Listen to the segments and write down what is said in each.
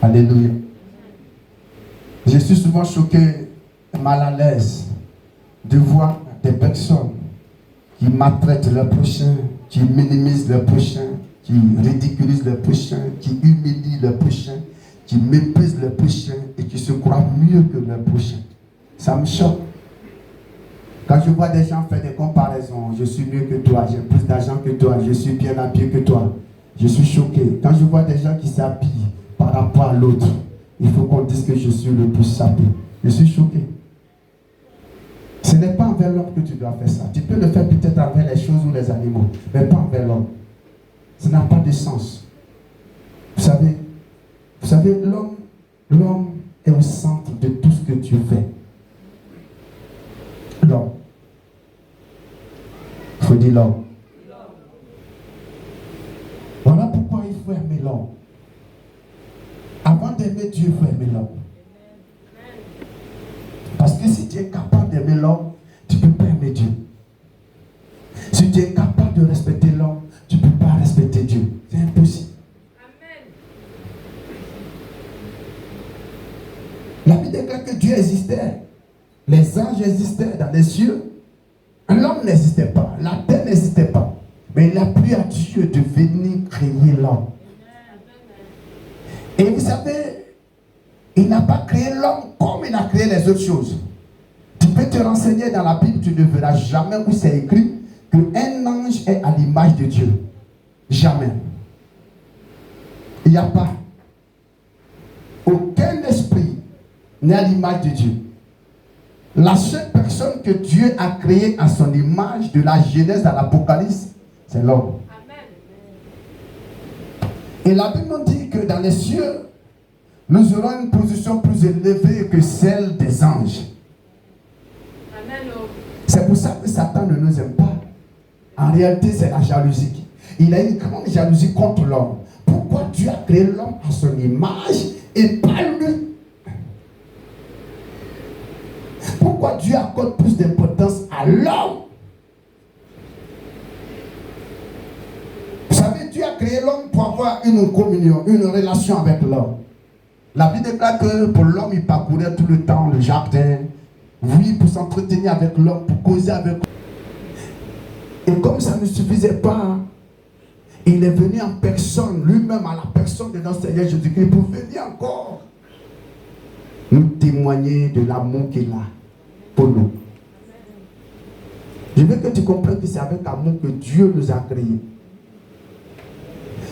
Alléluia. Je suis souvent choqué, mal à l'aise de voir des personnes qui maltraitent leur prochain, qui minimisent leur prochain, qui ridiculisent leur prochain, qui humilient leur prochain, qui méprisent leur prochain et qui se croient mieux que leur prochain. Ça me choque. Quand je vois des gens faire des comparaisons, je suis mieux que toi, j'ai plus d'argent que toi, je suis bien habillé que toi, je suis choqué. Quand je vois des gens qui s'habillent par rapport à l'autre, il faut qu'on dise que je suis le plus habillé. Je suis choqué. Ce n'est pas envers l'homme que tu dois faire ça. Tu peux le faire peut-être envers les choses ou les animaux, mais pas envers l'homme. Ça n'a pas de sens. Vous savez, l'homme est au centre de tout ce que tu fais. L'homme. Il faut dire l'homme. Voilà pourquoi il faut aimer l'homme. Avant d'aimer Dieu, il faut aimer l'homme. Parce que si tu es capable d'aimer l'homme, tu ne peux pas aimer Dieu. Si tu es capable de respecter l'homme, tu ne peux pas respecter Dieu. C'est impossible. Amen. La Bible déclare que Dieu existait. Les anges existaient dans les cieux. L'homme n'existait pas. La terre n'existait pas. Mais il a plu à Dieu de venir créer l'homme. Et vous savez, il n'a pas créé l'homme comme il a créé les autres choses. Tu peux te renseigner dans la Bible, tu ne verras jamais où c'est écrit qu'un ange est à l'image de Dieu. Jamais. Il n'y a pas. Aucun esprit n'est à l'image de Dieu. La seule personne que Dieu a créée à son image, de la Genèse à l'Apocalypse, c'est l'homme. Et la Bible nous dit que dans les cieux, nous aurons une position plus élevée que celle des anges. Amen. C'est pour ça que Satan ne nous aime pas. En réalité, c'est la jalousie. Il a une grande jalousie contre l'homme. Pourquoi Dieu a créé l'homme à son image et pas lui? Pourquoi Dieu accorde plus d'importance à l'homme? Vous savez, Dieu a créé l'homme pour avoir une communion, une relation avec l'homme. La Bible déclare que pour l'homme, il parcourait tout le temps le jardin. Oui, pour s'entretenir avec l'homme, pour causer avec l'homme. Et comme ça ne suffisait pas, il est venu en personne, lui-même à la personne de notre Seigneur Jésus-Christ, pour venir encore nous témoigner de l'amour qu'il a pour nous. Je veux que tu comprennes que c'est avec amour que Dieu nous a créés.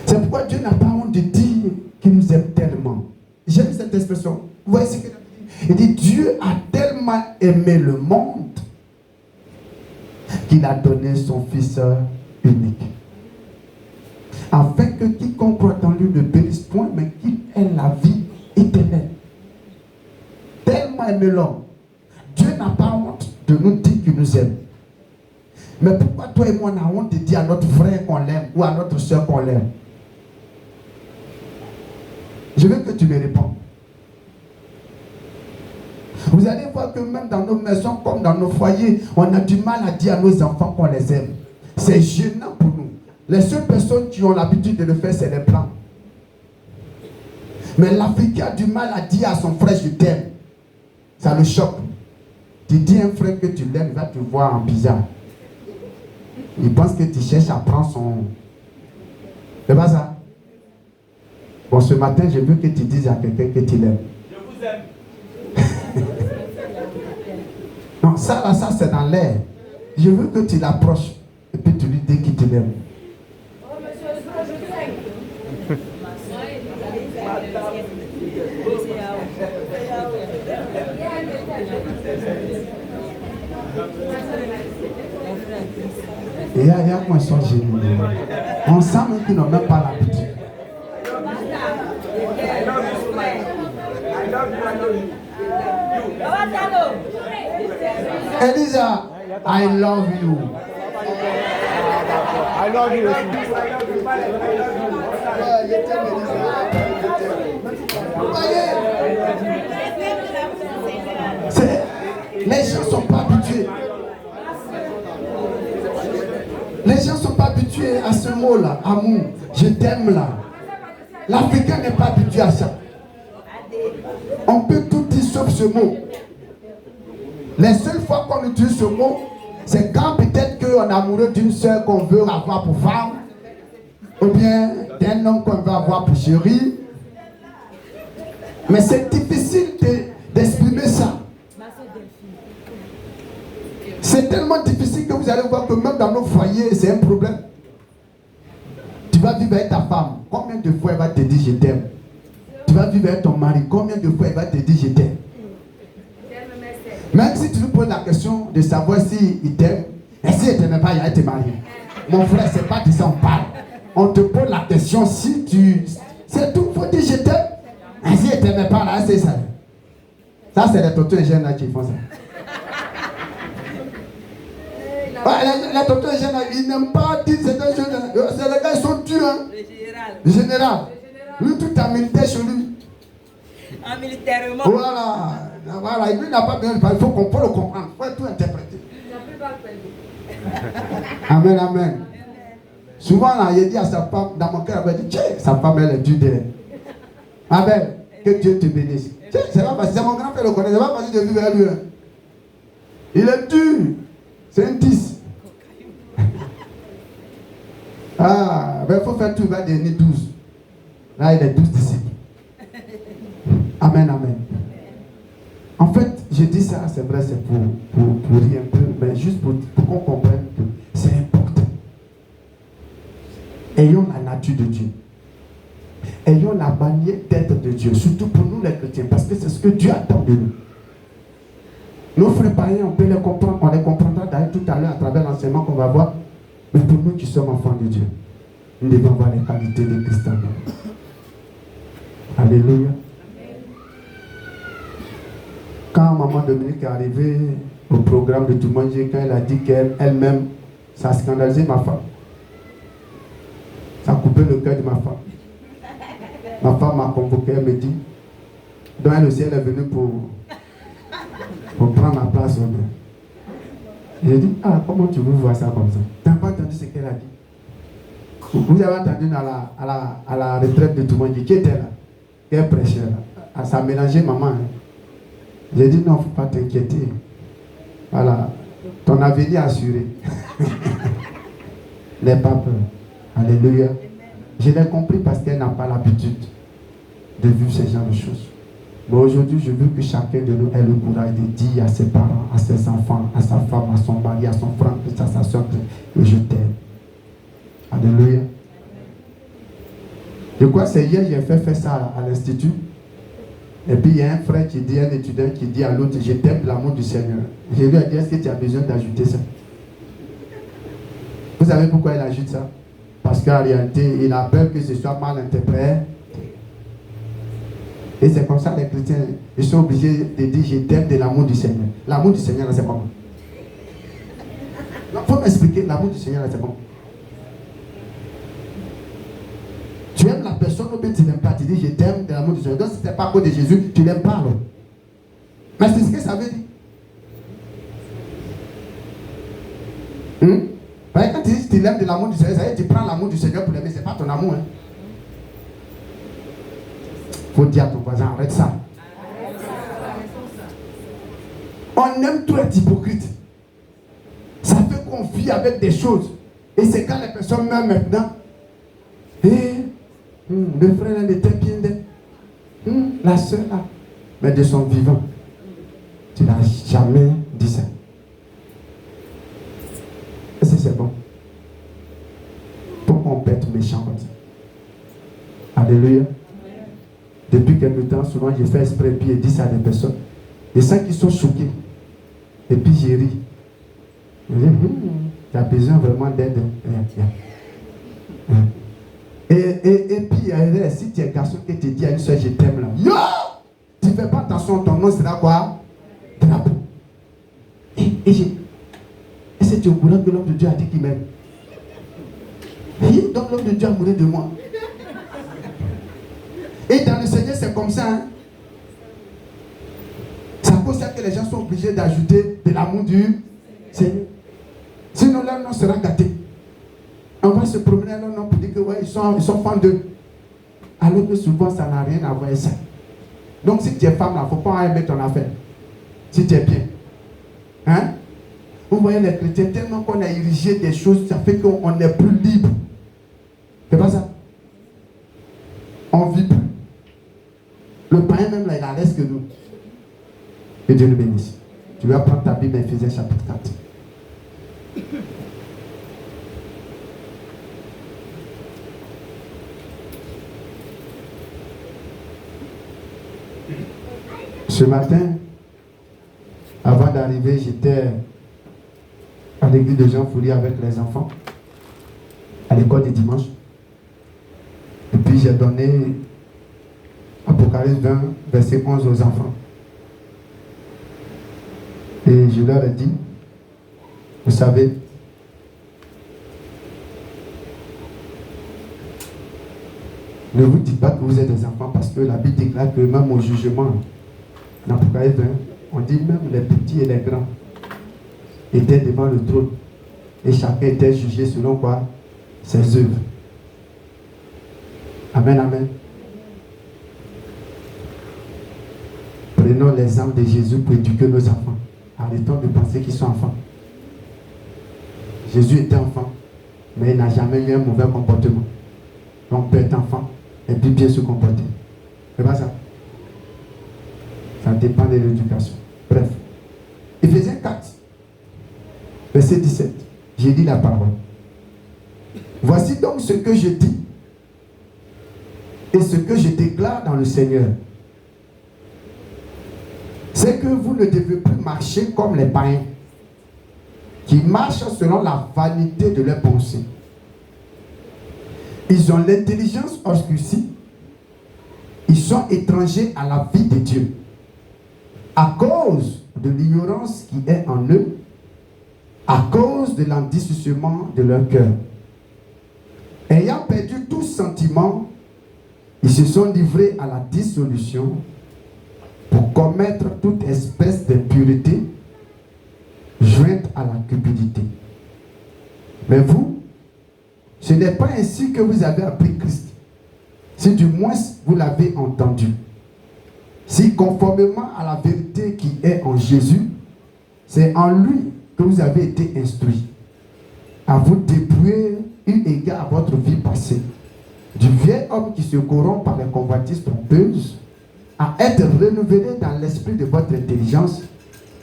C'est pourquoi Dieu n'a pas honte de dire qu'il nous aime tellement. J'aime cette expression. Vous voyez ce qu'il a dit? Il dit Dieu a tellement aimé le monde qu'il a donné son Fils unique. Afin que quiconque croit en lui ne périsse point, mais qu'il ait la vie éternelle. Tellement aimé l'homme. Dieu n'a pas honte de nous dire qu'il nous aime. Mais pourquoi toi et moi on a honte de dire à notre frère qu'on l'aime ou à notre soeur qu'on l'aime? Je veux que tu me répondes. Vous allez voir que même dans nos maisons comme dans nos foyers, on a du mal à dire à nos enfants qu'on les aime. C'est gênant pour nous. Les seules personnes qui ont l'habitude de le faire, c'est les Blancs. Mais l'Africain a du mal à dire à son frère je t'aime. Ça le choque. Tu dis à un frère que tu l'aimes, il va te voir en bizarre. Il pense que tu cherches à prendre son... C'est pas ça? Bon, ce matin, je veux que tu dises à quelqu'un que tu l'aimes. Je vous aime. Non, ça c'est dans l'air. Je veux que tu l'approches et puis tu lui dis qu'il te l'aime. Et il y a quoi ils sont géniaux. On sent même qu'ils n'ont même pas l'habitude. Elisa, I love you. I love you. Les gens ne sont pas habitués. Les gens ne sont pas habitués à ce mot-là, amour. Je t'aime là. L'Africain n'est pas habitué à ça. On peut tout dire sauf ce mot. Les seules fois qu'on utilise ce mot, c'est quand peut-être qu'on est amoureux d'une soeur qu'on veut avoir pour femme, ou bien d'un homme qu'on veut avoir pour chéri. Mais c'est difficile d'exprimer ça. C'est tellement difficile que vous allez voir que même dans nos foyers, c'est un problème. Tu vas vivre avec ta femme. Combien de fois elle va te dire je t'aime? Tu vas vivre avec ton mari. Combien de fois elle va te dire je t'aime? Même si tu lui poses la question de savoir s'il t'aime, et si elle ne t'aime pas, il va te marier. Mon frère, c'est pas de ça on parle. On te pose la question si tu... C'est tout, il faut dire je t'aime. Et si elle ne t'aime pas, là, c'est ça. Ça, c'est les tontons et jeunes là qui font ça. Ouais, les tontons et jeunes, ils n'aiment pas dire c'est un jeune. C'est les gars, ils sont durs. Hein? Le général. Lui, tout est militaire chez lui. En militairement. Voilà. Voilà. Lui n'a pas besoin de parler. Il faut qu'on peut le comprendre. Il faut tout interpréter. Amen, amen. Souvent, là, il dit à sa femme, dans mon cœur, il dit, tiens, sa femme, elle est dure d'elle. Amen. Que Dieu te bénisse. C'est pas facile. C'est mon grand-père le connaît. C'est pas facile de vivre avec lui. Hein. Il est dur. C'est un 10. Ah, ben il faut faire tout. Il va devenir 12. Là, il est 12 disciples. Amen, amen. En fait, je dis ça, c'est vrai, c'est pour rire un peu, mais juste pour qu'on comprenne que c'est important. Ayons la nature de Dieu. Ayons la manière d'être de Dieu, surtout pour nous les chrétiens, parce que c'est ce que Dieu attend de nous. Nos frères païens, on peut les comprendre, on les comprendra d'ailleurs tout à l'heure à travers l'enseignement qu'on va voir, mais pour nous qui sommes enfants de Dieu, nous devons avoir les qualités de Christ en nous. Alléluia. Quand maman Dominique est arrivée au programme de Tout le monde, quand elle a dit qu'elle-même, ça a scandalisé ma femme. Ça a coupé le cœur de ma femme. Ma femme m'a convoqué, elle me dit, donc elle aussi, elle est venue pour prendre ma place. J'ai dit, ah, comment tu veux voir ça comme ça? Tu n'as pas entendu ce qu'elle a dit? Vous avez entendu à la retraite de Tout le monde, qui était là, qui est prêchait là. Ça a mélangé maman. Hein. J'ai dit, non, il ne faut pas t'inquiéter. Voilà, ton avenir est assuré. N'aie pas peur. Alléluia. Je l'ai compris parce qu'elle n'a pas l'habitude de vivre ce genre de choses. Mais aujourd'hui, je veux que chacun de nous ait le courage de dire à ses parents, à ses enfants, à sa femme, à son mari, à son frère, à sa soeur, que je t'aime. Alléluia. Je crois que c'est hier, j'ai fait ça à l'institut. Et puis il y a un frère qui dit, un étudiant qui dit à l'autre, je t'aime de l'amour du Seigneur. Je lui ai dit, est-ce que tu as besoin d'ajouter ça? Vous savez pourquoi il ajoute ça? Parce qu'en réalité, il a peur que ce soit mal interprété. Et c'est comme ça les chrétiens, ils sont obligés de dire, je t'aime de l'amour du Seigneur. L'amour du Seigneur, c'est comment? Il faut m'expliquer, l'amour du Seigneur, c'est comment? Tu aimes la personne ou bien tu n'aimes pas, tu dis je t'aime de l'amour du Seigneur. Donc si ce n'est pas à cause de Jésus, tu n'aimes pas alors. Mais c'est ce que ça veut dire. Quand tu dis que tu l'aimes de l'amour du Seigneur, ça veut dire que tu prends l'amour du Seigneur pour l'aimer, ce n'est pas ton amour. Hein. Faut dire à ton voisin, arrête ça. On aime tout être hypocrite. Ça fait qu'on vit avec des choses. Et c'est quand les personnes meurent maintenant. Le frère là était bien d'être. La soeur là. Mais de son vivant, tu n'as jamais dit ça. Est-ce que c'est bon? Pourquoi on peut être méchant comme ça? Alléluia. Depuis quelque temps, souvent j'ai fait exprès et puis je dis ça à des personnes. Et ça qui sont choqués. Et puis j'ai ri. Je dis, tu as besoin vraiment d'aide. Et puis, si tu es un garçon qui te dit à une soeur, je t'aime là. Yo! Tu ne fais pas attention, ton nom sera quoi? Drapeau. Et c'est tu es au courant que l'homme de Dieu a dit qu'il m'aime. Donc l'homme de Dieu a mouru de moi. Et dans le Seigneur, c'est comme ça. Hein? C'est à cause de ça que les gens sont obligés d'ajouter de l'amour du Seigneur. Sinon, leur nom sera gâté. On va se promener à leur nom pour dire que ouais, ils sont fans d'eux. Alors que souvent, ça n'a rien à voir avec ça. Donc si tu es femme, il ne faut pas aimer ton affaire. Si tu es bien. Hein? Vous voyez les chrétiens, tellement qu'on a érigé des choses, ça fait qu'on n'est plus libre. C'est pas ça? On ne vit plus. Le païen même là, il a l'aise que nous. Que Dieu nous bénisse. Tu vas prendre ta Bible, Éphésiens chapitre 4. Ce matin, avant d'arriver, j'étais à l'église de Jean Fourier avec les enfants, à l'école du dimanche. Et puis j'ai donné Apocalypse 20, verset 11 aux enfants. Et je leur ai dit, vous savez, ne vous dites pas que vous êtes des enfants parce que la Bible déclare que même au jugement, dans Apocalypse 20, on dit même les petits et les grands étaient devant le trône et chacun était jugé selon quoi? Ses œuvres. Amen, amen. Prenons l'exemple de Jésus pour éduquer nos enfants. Arrêtons de penser qu'ils sont enfants. Jésus était enfant, mais il n'a jamais eu un mauvais comportement. On peut être enfant et puis bien se comporter. C'est pas ça. Ça dépend de l'éducation. Bref. Éphésiens 4, verset 17. J'ai dit la parole. Voici donc ce que je dis et ce que je déclare dans le Seigneur. C'est que vous ne devez plus marcher comme les païens qui marchent selon la vanité de leurs pensées. Ils ont l'intelligence obscurcie. Ils sont étrangers à la vie de Dieu à cause de l'ignorance qui est en eux, à cause de l'endurcissement de leur cœur. Ayant perdu tout sentiment, ils se sont livrés à la dissolution pour commettre toute espèce d'impureté jointe à la cupidité. Mais vous, ce n'est pas ainsi que vous avez appris Christ, si du moins vous l'avez entendu. Si conformément à la vérité qui est en Jésus, c'est en lui que vous avez été instruits, à vous dépouiller eu égard à votre vie passée, du vieil homme qui se corrompt par les convoitises trompeuses, à être renouvelé dans l'esprit de votre intelligence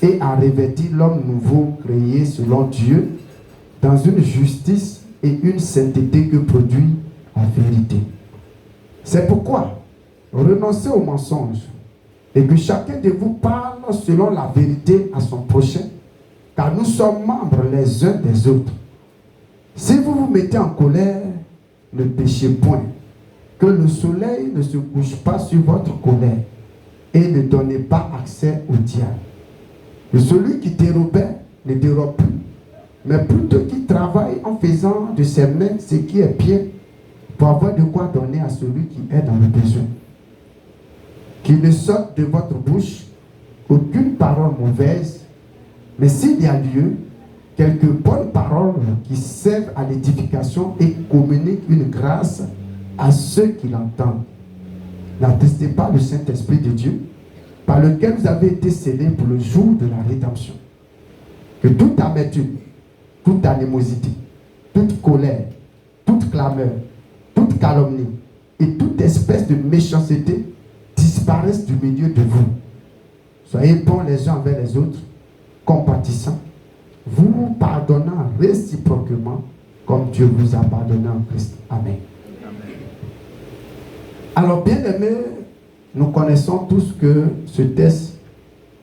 et à revêtir l'homme nouveau créé selon Dieu dans une justice et une sainteté que produit la vérité. C'est pourquoi renoncez aux mensonges et que chacun de vous parle selon la vérité à son prochain, car nous sommes membres les uns des autres. Si vous vous mettez en colère, ne péchez point. Que le soleil ne se couche pas sur votre colère et ne donnez pas accès au diable. Et celui qui dérobait ne dérobe plus, mais plutôt qui travaille en faisant de ses mains ce qui est bien pour avoir de quoi donner à celui qui est dans le besoin. Qu'il ne sorte de votre bouche aucune parole mauvaise, mais s'il y a lieu, quelques bonnes paroles qui servent à l'édification et communiquent une grâce à ceux qui l'entendent. N'attristez pas le Saint-Esprit de Dieu, par lequel vous avez été scellés pour le jour de la rédemption. Que toute amertume, toute animosité, toute colère, toute clameur, toute calomnie et toute espèce de méchanceté disparaissent du milieu de vous. Soyez bons les uns envers les autres, compatissants, vous pardonnant réciproquement comme Dieu vous a pardonné en Christ. Amen. Alors, bien aimés, nous connaissons tous que ce texte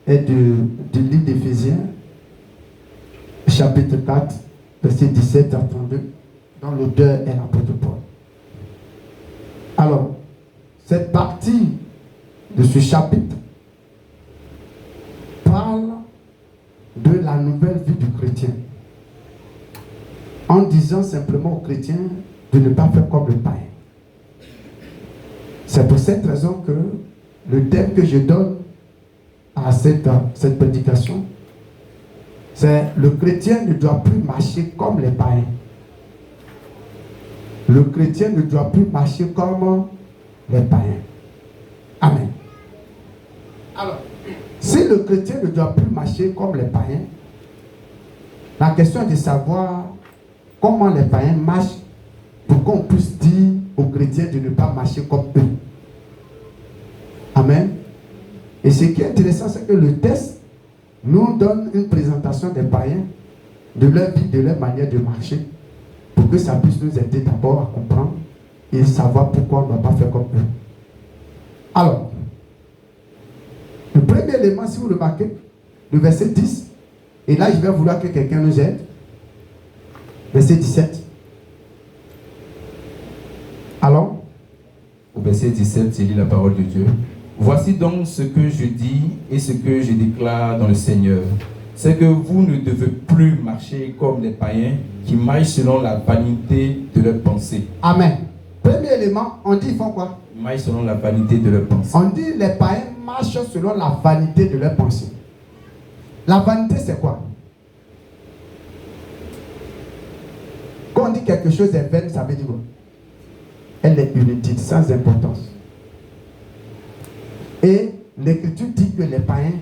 est du livre d'Éphésiens, chapitre 4, verset 17 à 32, dont l'auteur est l'apôtre Paul. Alors, cette partie de ce chapitre parle de la nouvelle vie du chrétien, en disant simplement aux chrétiens de ne pas faire comme le païen. C'est pour cette raison que le thème que je donne à cette prédication, c'est le chrétien ne doit plus marcher comme les païens. Le chrétien ne doit plus marcher comme les païens. Amen. Alors, si le chrétien ne doit plus marcher comme les païens, la question est de savoir comment les païens marchent pour qu'on puisse dire aux chrétiens de ne pas marcher comme eux. Amen. Et ce qui est intéressant, c'est que le texte nous donne une présentation des païens, de leur vie, de leur manière de marcher, pour que ça puisse nous aider d'abord à comprendre et savoir pourquoi on ne doit pas faire comme eux. Alors, le premier élément, si vous remarquez, le verset 10, et là je vais vouloir que quelqu'un nous aide. Verset 17. Alors, au verset 17, il lit la parole de Dieu. Voici donc ce que je dis et ce que je déclare dans le Seigneur. C'est que vous ne devez plus marcher comme les païens qui marchent selon la vanité de leurs pensées. Amen. Premier élément, on dit ils font quoi? Ils marchent selon la vanité de leurs pensées. On dit les païens marchent selon la vanité de leurs pensées. La vanité, c'est quoi? Quand on dit quelque chose est vaine, ça veut dire quoi? Elle est inutile, sans importance. Et l'Écriture dit que les païens,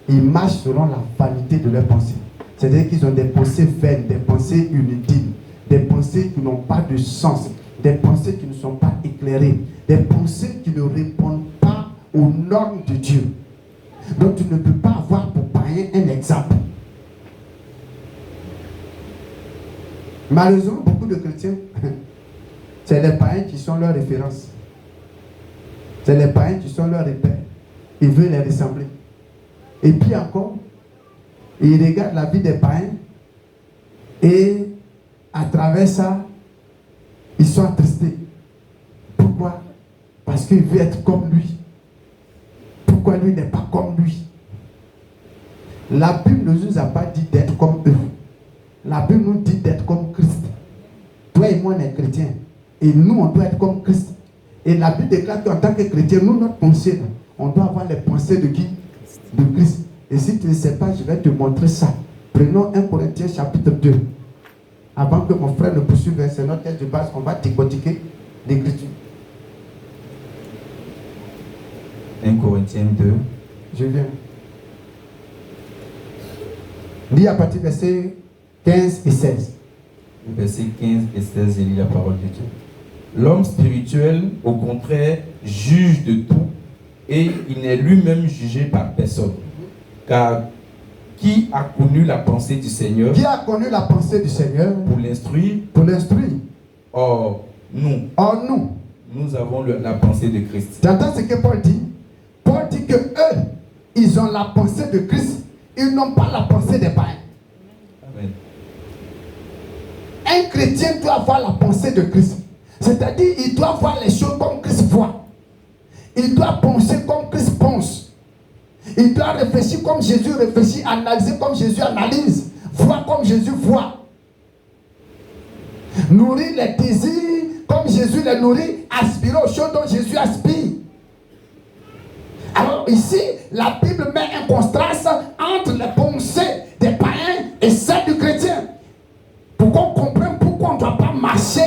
ils marchent selon la vanité de leurs pensées. C'est-à-dire qu'ils ont des pensées vaines, des pensées inutiles, des pensées qui n'ont pas de sens, des pensées qui ne sont pas éclairées, des pensées qui ne répondent pas aux normes de Dieu. Donc tu ne peux pas avoir pour païen un exemple. Malheureusement, beaucoup de chrétiens, c'est les païens qui sont leurs références. C'est les païens qui sont leurs repères. Ils veulent les ressembler. Et puis encore, ils regardent la vie des païens et à travers ça, ils sont attristés. Pourquoi? Parce qu'il veut être comme lui. Pourquoi lui n'est pas comme lui? La Bible ne nous a pas dit d'être comme eux. La Bible nous dit d'être comme Christ. Toi et moi, on est chrétiens. Et nous, on doit être comme Christ. Et la Bible déclare qu'en tant que chrétien, nous, notre pensée, on doit avoir les pensées de qui? De Christ. Et si tu ne sais pas, je vais te montrer ça. Prenons 1 Corinthiens chapitre 2. Avant que mon frère ne poursuive, c'est notre texte de base, on va décortiquer l'Écriture. 1 Corinthiens 2. Je viens. Lis à partir du verset 15 et 16. Verset 15 et 16, il lit la parole de Dieu. L'homme spirituel, au contraire, juge de tout et il n'est lui-même jugé par personne. Car qui a connu la pensée du Seigneur? Qui a connu la pensée du Seigneur? Pour l'instruire. Pour l'instruire. Or, nous. Or, nous. Nous avons la pensée de Christ. Tu entends ce que Paul dit? Paul dit que eux, ils ont la pensée de Christ. Ils n'ont pas la pensée des païens. Amen. Un chrétien doit avoir la pensée de Christ. C'est-à-dire, il doit voir les choses comme Christ voit. Il doit penser comme Christ pense. Il doit réfléchir comme Jésus réfléchit, analyser comme Jésus analyse, voir comme Jésus voit. Nourrir les désirs comme Jésus les nourrit, aspirer aux choses dont Jésus aspire. Alors ici, la Bible met un contraste entre les pensées des païens et celles du chrétien. Pour qu'on comprenne pourquoi on ne doit pas marcher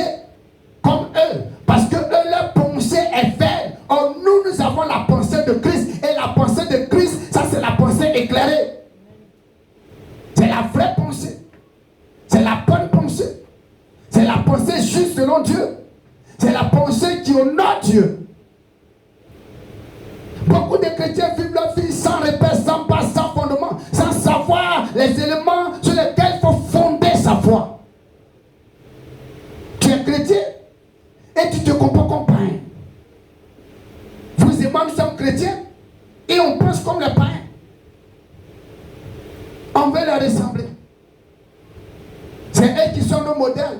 comme eux. Parce que eux, leur pensée est vaine. Or, nous avons la pensée de Christ. Et la pensée de Christ, ça c'est la pensée éclairée. C'est la vraie pensée. C'est la bonne pensée. C'est la pensée juste selon Dieu. C'est la pensée qui honore Dieu. Beaucoup de chrétiens vivent leur vie sans repère, sans base, sans fondement, sans savoir les éléments sur lesquels il faut fonder sa foi. Tu es chrétien et tu te comprends comme païen. Vous et moi, nous sommes chrétiens et on pense comme les païens. On veut leur ressembler. C'est eux qui sont nos modèles.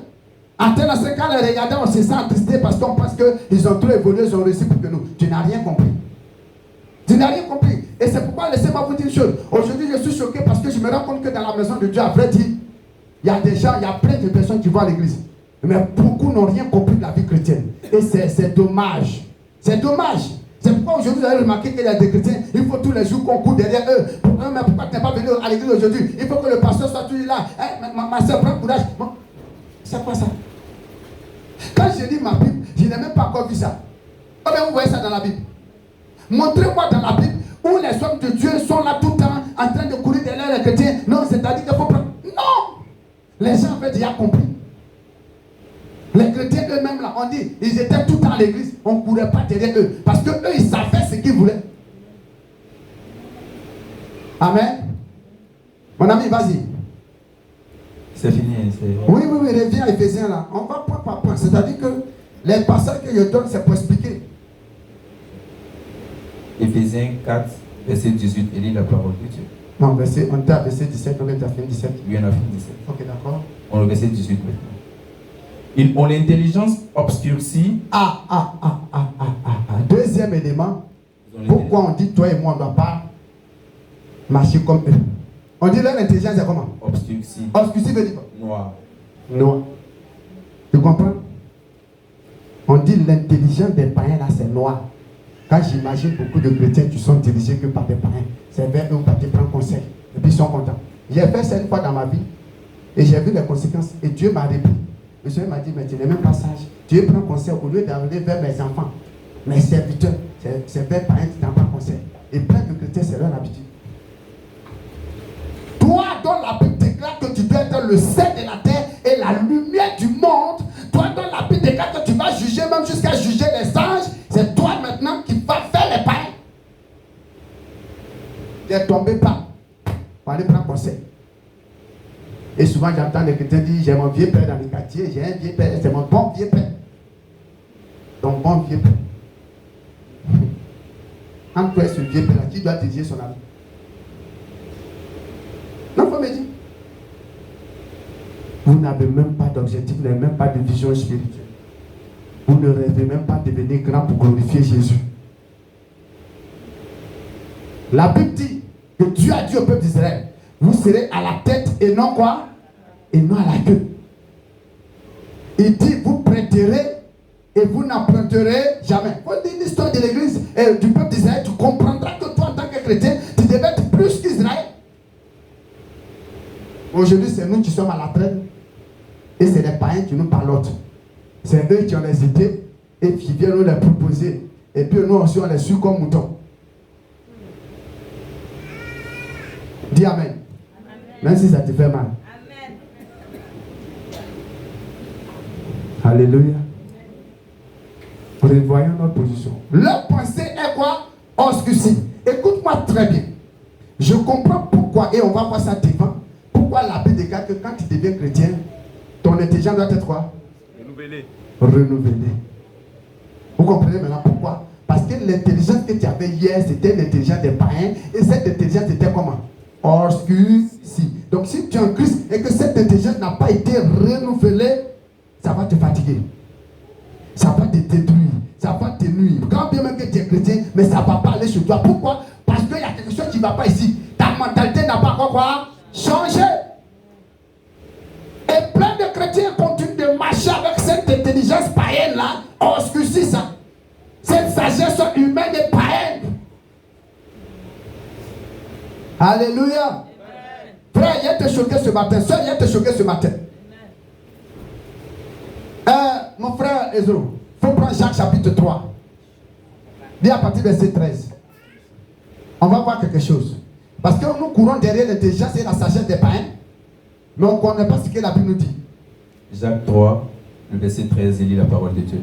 En tel cas, quand les regardons, on se sent attristé parce qu'on pense qu'ils ont trop évolué, ils ont réussi pour que nous. Tu n'as rien compris. Tu n'as rien compris. Et c'est pourquoi, laissez-moi vous dire une chose. Aujourd'hui, je suis choqué parce que je me rends compte que dans la maison de Dieu, à vrai dire, il y a des gens, il y a plein de personnes qui vont à l'église. Mais beaucoup n'ont rien compris de la vie chrétienne. Et c'est dommage. C'est dommage. C'est pourquoi aujourd'hui, vous avez remarqué qu'il y a des chrétiens, il faut tous les jours qu'on court derrière eux. Mais pourquoi tu n'es pas venu à l'église aujourd'hui? Il faut que le pasteur soit toujours là. Hey, ma soeur, prends courage. Bon. C'est quoi ça? Quand je lis ma Bible, je n'ai même pas encore vu ça. Oh, mais vous voyez ça dans la Bible. Montrez-moi dans la Bible où les hommes de Dieu sont là tout le temps en train de courir derrière les chrétiens. Non, c'est-à-dire qu'il faut prendre. Non! Les gens avaient déjà compris. Les chrétiens eux-mêmes, là, on dit, ils étaient tout le temps à l'église. On ne courait pas derrière eux. Parce que eux, ils savaient ce qu'ils voulaient. Amen. Mon ami, vas-y. C'est fini. Oui, reviens à Éphésiens là. On va point par point. C'est-à-dire que les passages que je donne, c'est pour expliquer. Éphésiens 4, verset 18, il lit la parole de Dieu. Non, on était à verset 17, on est à fin 17. Oui, on a fait 17. Ok, d'accord. On est au verset 18 maintenant. Ils ont l'intelligence obscurcie. Deuxième élément, pourquoi on dit toi et moi, on ne doit pas marcher comme eux. On dit leur intelligence c'est comment? Obscurcie. Obscurcie veut dire quoi? Noir. Noir. Tu comprends? On dit l'intelligence des païens là c'est noir. Quand j'imagine beaucoup de chrétiens qui sont dirigés que par des païens, c'est vers eux où tu prends conseil. Et puis ils sont contents. J'ai fait ça une fois dans ma vie et j'ai vu les conséquences. Et Dieu m'a répété. Le Seigneur m'a dit, mais tu n'es même pas sage. Dieu prend conseil au lieu d'amener vers mes enfants, mes serviteurs. C'est vers païens qui n'ont pas conseil. Et plein de chrétiens, c'est leur habitude. Toi, dont la Bible déclare que tu dois être le sel de la terre et la lumière du monde, toi, dont la Bible déclare que tu vas juger, même jusqu'à juger les anges, c'est toi maintenant qui vas faire les païens. Ne tombez pas. On va aller prendre conseil. Et souvent, j'entends les chrétiens dire, j'ai mon vieux père dans le quartier, j'ai un vieux père, c'est mon bon vieux père. Ton bon vieux père. Entre toi et ce vieux père, qui doit diriger son ami? Non, il faut me dire. Vous n'avez même pas d'objectif, vous n'avez même pas de vision spirituelle. Vous ne rêvez même pas de devenir grand pour glorifier Jésus. La Bible dit que Dieu a dit au peuple d'Israël, vous serez à la tête et non quoi? Et non à la queue. Il dit, vous prêterez et vous n'emprunterez jamais. Quand on dit l'histoire de l'église et du peuple d'Israël, tu comprendras que toi en tant que chrétien, tu devais être plus qu'Israël. Aujourd'hui, c'est nous qui sommes à la traîne et c'est les païens qui nous parlent. C'est eux qui ont les idées et qui viennent nous les proposer. Et puis nous aussi, on les suit comme moutons. Dis Amen. Amen. Même si ça te fait mal. Amen. Alléluia. Revoyons notre position. Leur pensée est quoi? Obscurcie. Écoute-moi très bien. Je comprends pourquoi, et on va voir ça devant. Pourquoi la Bible déclare que quand tu deviens chrétien, ton intelligence doit être quoi? Renouvelée. Vous comprenez maintenant pourquoi? Parce que l'intelligence que tu avais hier, c'était l'intelligence des païens. Et cette intelligence était comment? Obscurcie. Donc si tu es en Christ et que cette intelligence n'a pas été renouvelée, ça va te fatiguer. Ça va te détruire. Ça va te nuire. Quand bien même que tu es chrétien, mais ça ne va pas aller sur toi. Pourquoi? Parce qu'il y a quelque chose qui ne va pas ici. Ta mentalité n'a pas encore quoi? Changé. Et plein de chrétiens continuent de marcher avec cette intelligence païenne là, obscurcie ça. Cette sagesse humaine et païenne. Alléluia. Frère, il a été choqué ce matin. Soeur, il a été choqué ce matin. Mon frère Ezro, il faut prendre Jacques chapitre 3. Dis à partir du verset 13. On va voir quelque chose. Parce que nous courons derrière l'intelligence et la sagesse des païens. Mais on ne connaît pas ce que la Bible nous dit. Jacques 3, le verset 13, il lit la parole de Dieu.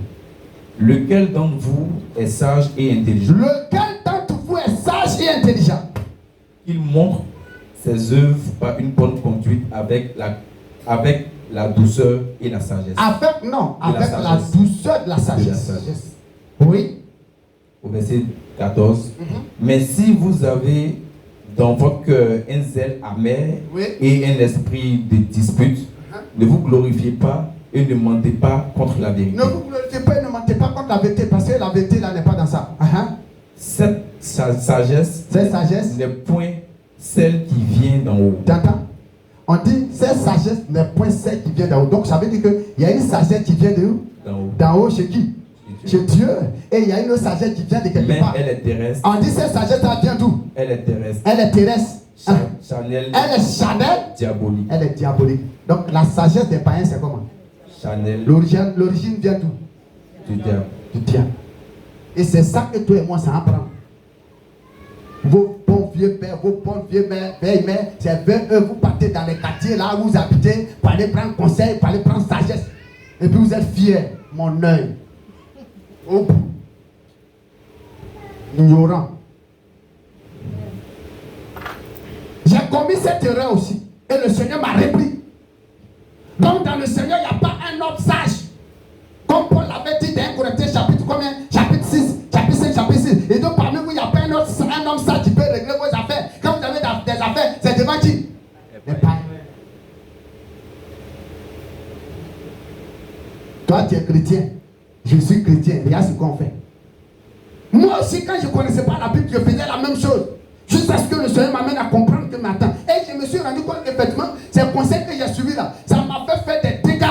Lequel d'entre vous est sage et intelligent? Lequel d'entre vous est sage et intelligent? Il montre ses œuvres par une bonne conduite avec la douceur et la sagesse. Avec la douceur de la sagesse. Oui. Au verset 14. Mais si vous avez dans votre cœur un zèle amer et un esprit de dispute, ne vous glorifiez pas et ne mentez pas contre la vérité. Ne vous glorifiez pas et ne mentez pas contre la vérité, parce que la vérité là n'est pas dans ça. Cette sagesse n'est point celle qui vient d'en haut. T'entends? On dit cette sagesse n'est point celle qui vient d'en haut. Donc ça veut dire qu'il y a une sagesse qui vient de où? D'en haut chez qui? Chez Dieu. Et il y a une autre sagesse qui vient de quelque part. Elle est terrestre. On dit cette sagesse là vient d'où? Elle est terrestre. Elle est terrestre. Chanel. Elle est Chanel. Diabolique. Elle est diabolique. Donc la sagesse des païens c'est comment? Chanel. L'origine vient d'où? Du diable. Du diable. Et c'est ça que toi et moi ça apprend. Vos bons vieux pères, vos bonnes vieux mères, c'est vers eux, vous partez dans les quartiers là où vous habitez pour aller prendre conseil, pour aller prendre sagesse. Et puis vous êtes fiers, mon œil. Au bout. Ignorant. J'ai commis cette erreur aussi. Et le Seigneur m'a repris. Donc dans le Seigneur, il n'y a pas un homme sage. Comme Paul l'avait dit dans 1 Corinthiens chapitre combien? Chapitre 6, chapitre 5, chapitre 6. Et donc parmi vous, il n'y a pas un homme sage qui peut régler vos affaires. Quand vous avez des affaires, c'est devant qui? Les païens. Toi, tu es chrétien. Je suis chrétien. Regarde ce qu'on fait. Moi aussi, quand je ne connaissais pas la Bible, je faisais la même chose. Jusqu'à ce que le Seigneur m'amène à comprendre que maintenant. Et je me suis rendu compte qu'effectivement, ces conseils que j'ai suivis là, ça m'a fait faire des dégâts.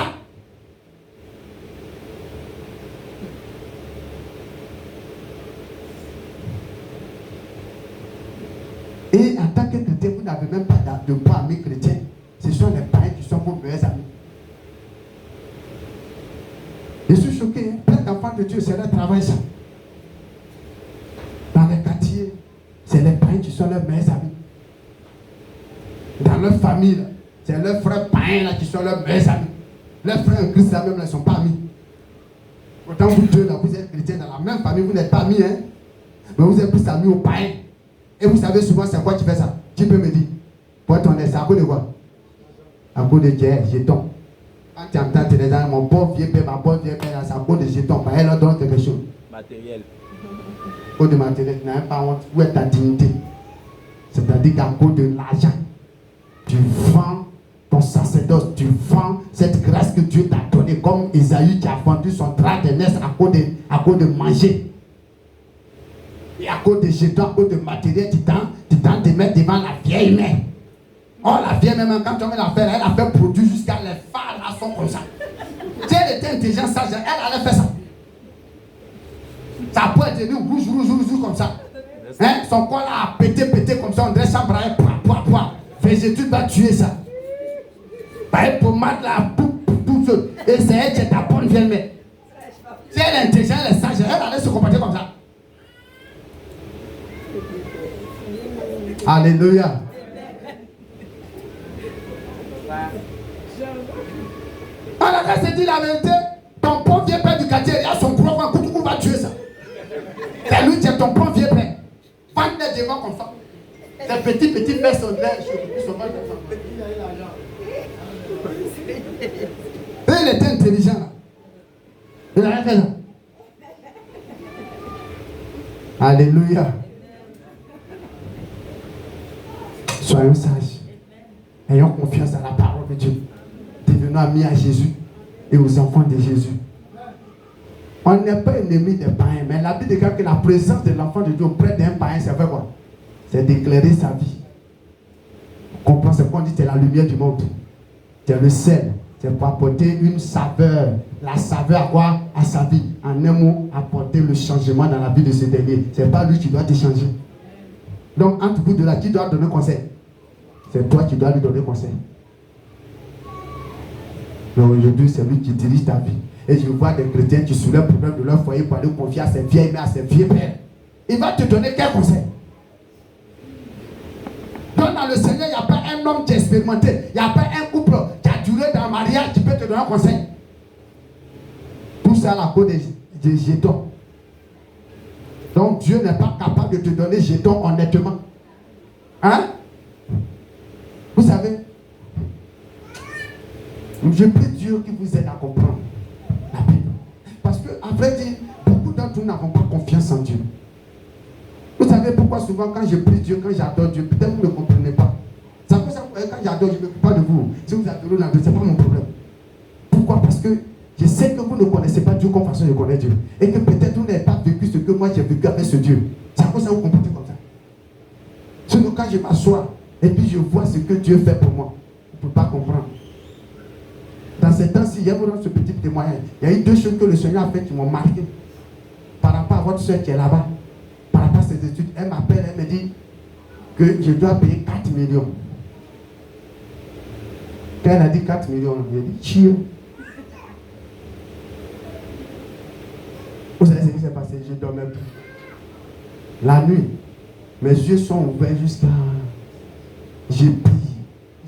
Et en tant que chrétien, vous n'avez même pas de bons amis chrétiens. Ce sont les païens qui sont vos meilleurs amis. Je suis choqué. Hein? Plein d'enfants de Dieu, c'est leur travail ça. Dans les quartiers, c'est les païens qui sont leurs meilleurs amis. Dans leur famille, c'est leurs frères païens là, qui sont leurs meilleurs amis. Leurs frères en Christ là même ne sont pas amis. Pourtant vous deux là, vous êtes chrétiens dans la même famille, vous n'êtes pas amis, hein? Mais vous êtes plus amis aux païens. Et vous savez souvent c'est quoi tu fais ça? Tu peux me dire. Pour ton c'est à cause de quoi? À cause de Dieu, jetons. Quand tu entends tes gens, mon bon vieux père, ma bonne vieille père, c'est à cause de jetons. Elle leur donne quelque chose. Matériel. À cause de matériel, tu n'as pas honte. Où est ta dignité? C'est-à-dire qu'à cause de l'argent, tu vends ton sacerdoce, tu vends cette grâce que Dieu t'a donnée, comme Isaïe qui a vendu son drap de naissance à cause de manger. Et à cause de jetons, à cause de matériel, tu tentes de mettre devant la vieille mère. Oh, la vieille mère, quand tu mets l'affaire, elle a fait produit jusqu'à les phares là sont comme ça. Si elle était intelligente, sage, elle allait faire ça. Ça peut être rouge comme ça. Hein? Son corps là a pété comme ça, on dirait chambre à elle, Végétude va tuer ça. Par une pommade là, tout seul. Et c'est elle qui est ta bonne vieille mère. Si elle est intelligente, elle est sage, elle allait se comporter comme ça. Alléluia. Alors elle se dit la vérité, ton bon vieux père du quartier, il y a son gros frère, Koutou va tuer ça. C'est lui qui est ton bon vieux père. Vends-les devant comme ça. Les petits pères sont là, ils sont mal comme ça. Et il était intelligent là. Il a fait ça. Alléluia. Soyons sages. Ayons confiance à la parole de Dieu. Devenons amis à Jésus et aux enfants de Jésus. On n'est pas ennemi des païens, mais la Bible déclare que la présence de l'enfant de Dieu auprès d'un païen, c'est faire quoi? C'est d'éclairer sa vie. On comprend ce qu'on dit, c'est la lumière du monde. C'est le sel. C'est pour apporter une saveur. La saveur à quoi? À sa vie. En un mot, apporter le changement dans la vie de ce dernier. Ce n'est pas lui qui doit te changer. Donc, entre vous deux là, qui doit donner conseil? C'est toi qui dois lui donner conseil. Mais aujourd'hui, c'est lui qui dirige ta vie. Et je vois des chrétiens qui soulèvent le problème de leur foyer pour aller confier à ses vieilles mères, à ses vieux pères. Il va te donner quel conseil? Donc dans le Seigneur, il n'y a pas un homme qui est expérimenté. Il n'y a pas un couple qui a duré dans le mariage qui peut te donner un conseil. Tout ça à cause des jetons. Donc Dieu n'est pas capable de te donner jetons honnêtement. Hein? Vous savez, je prie Dieu qui vous aide à comprendre la Bible. Parce que, à vrai dire, beaucoup d'entre nous n'avons pas confiance en Dieu. Vous savez pourquoi souvent quand je prie Dieu, quand j'adore Dieu, peut-être vous ne comprenez pas. C'est pour ça que quand j'adore, je ne m'occupe pas de vous. Si vous adorez l'anglais, ce n'est pas mon problème. Pourquoi? Parce que je sais que vous ne connaissez pas Dieu comme façon de connaître Dieu. Et que peut-être vous n'avez pas vécu ce que moi j'ai vécu avec ce Dieu. C'est pour ça que vous comprenez comme ça. Sinon, quand je m'assois et puis je vois ce que Dieu fait pour moi, je ne peux pas comprendre. Dans ces temps-ci, il y a vraiment ce petit témoignage. Il y a eu deux choses que le Seigneur a fait qui m'ont marqué. Par rapport à votre soeur qui est là-bas, par rapport à ses études, elle m'appelle, elle me dit que je dois payer 4 millions. Quand elle a dit 4 millions, je lui ai dit, chier. Vous savez ce qui s'est passé? Je dormais plus. La nuit, Mes yeux sont ouverts jusqu'à... J'ai pris,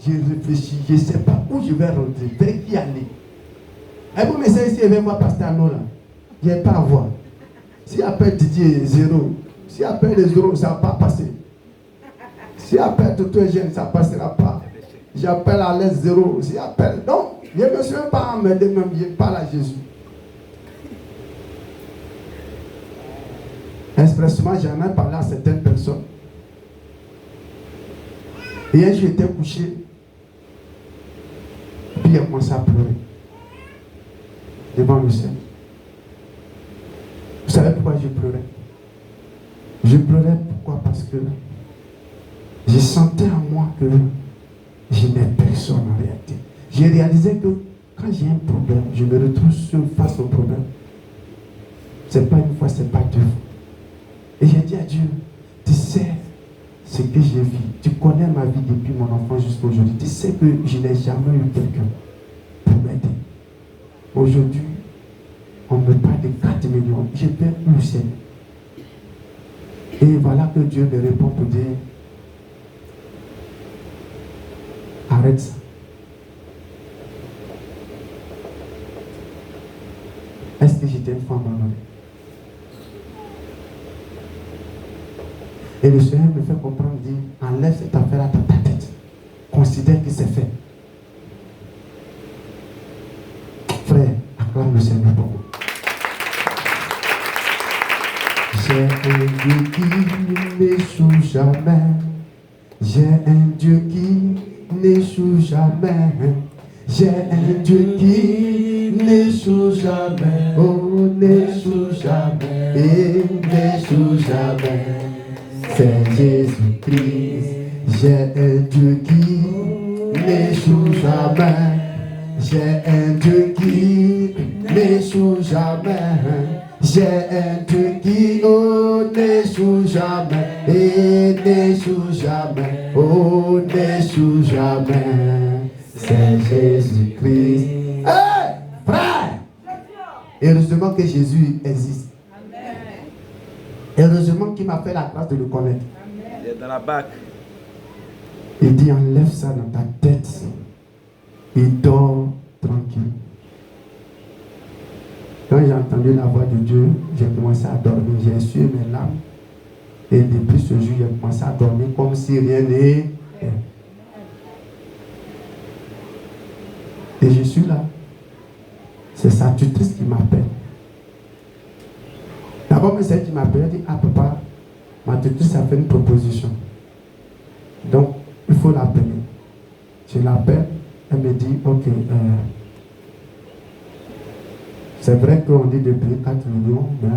j'ai réfléchi, je ne sais pas où je vais rentrer, vers qui aller. Et vous me savez ici avec moi, Pasteur Arnaud, là. Je n'ai pas à voir. Si appelle Didier 0, si appelle les 0, ça ne va pas passer. Si appelle Toto Eugène, ça ne passera pas. J'appelle à l'aise 0. Si appelle. Donc, je ne me suis même pas emmêlé, même je parle à Jésus. Expressement, j'en ai parlé à certaines personnes. Hier, j'étais couché. Puis il a commencé à pleurer. Devant le ciel. Vous savez pourquoi je pleurais? Je pleurais pourquoi? Parce que je sentais en moi que je n'ai personne en réalité. J'ai réalisé que quand j'ai un problème, je me retrouve seul face au problème. C'est pas une fois, c'est pas deux fois. Et j'ai dit à Dieu, tu sais ce que j'ai vu. Tu connais ma vie depuis mon enfance jusqu'à aujourd'hui. Tu sais que je n'ai jamais eu quelqu'un pour m'aider. Aujourd'hui, on me parle de 4 millions. J'ai perdu le ciel. Et voilà que Dieu me répond pour dire, arrête ça. Est-ce que j'étais une femme honorée? Et le Seigneur me fait comprendre, dit, enlève cette affaire dans ta tête. Considère que c'est fait. Frère, acclame le Seigneur pour moi. J'ai un Dieu qui n'échoue jamais. J'ai un Dieu qui n'échoue jamais. J'ai un Dieu qui n'échoue jamais. Oh, n'échoue jamais. Et n'échoue jamais. C'est Jésus-Christ. J'ai un Dieu qui n'échoue jamais. J'ai un Dieu qui n'échoue jamais. J'ai un Dieu qui n'échoue jamais. Et n'échoue jamais. Oh, n'échoue jamais. C'est Jésus-Christ. Hey, frère! Heureusement que Jésus existe. Heureusement qu'il m'a fait la grâce de le connaître. Il est dans la bac. Il dit, enlève ça dans ta tête et dors tranquille. Quand j'ai entendu la voix de Dieu, j'ai commencé à dormir. J'ai essuyé mes larmes. Et depuis ce jour, j'ai commencé à dormir comme si rien n'était. Et je suis là. C'est sa tutrice qui m'appelle. D'abord, c'est elle qui m'appelle. Elle dit, ah papa, ma tutrice a fait une proposition. Donc, il faut l'appeler. Je l'appelle. Elle me dit, ok, c'est vrai qu'on dit de payer 4 millions, mais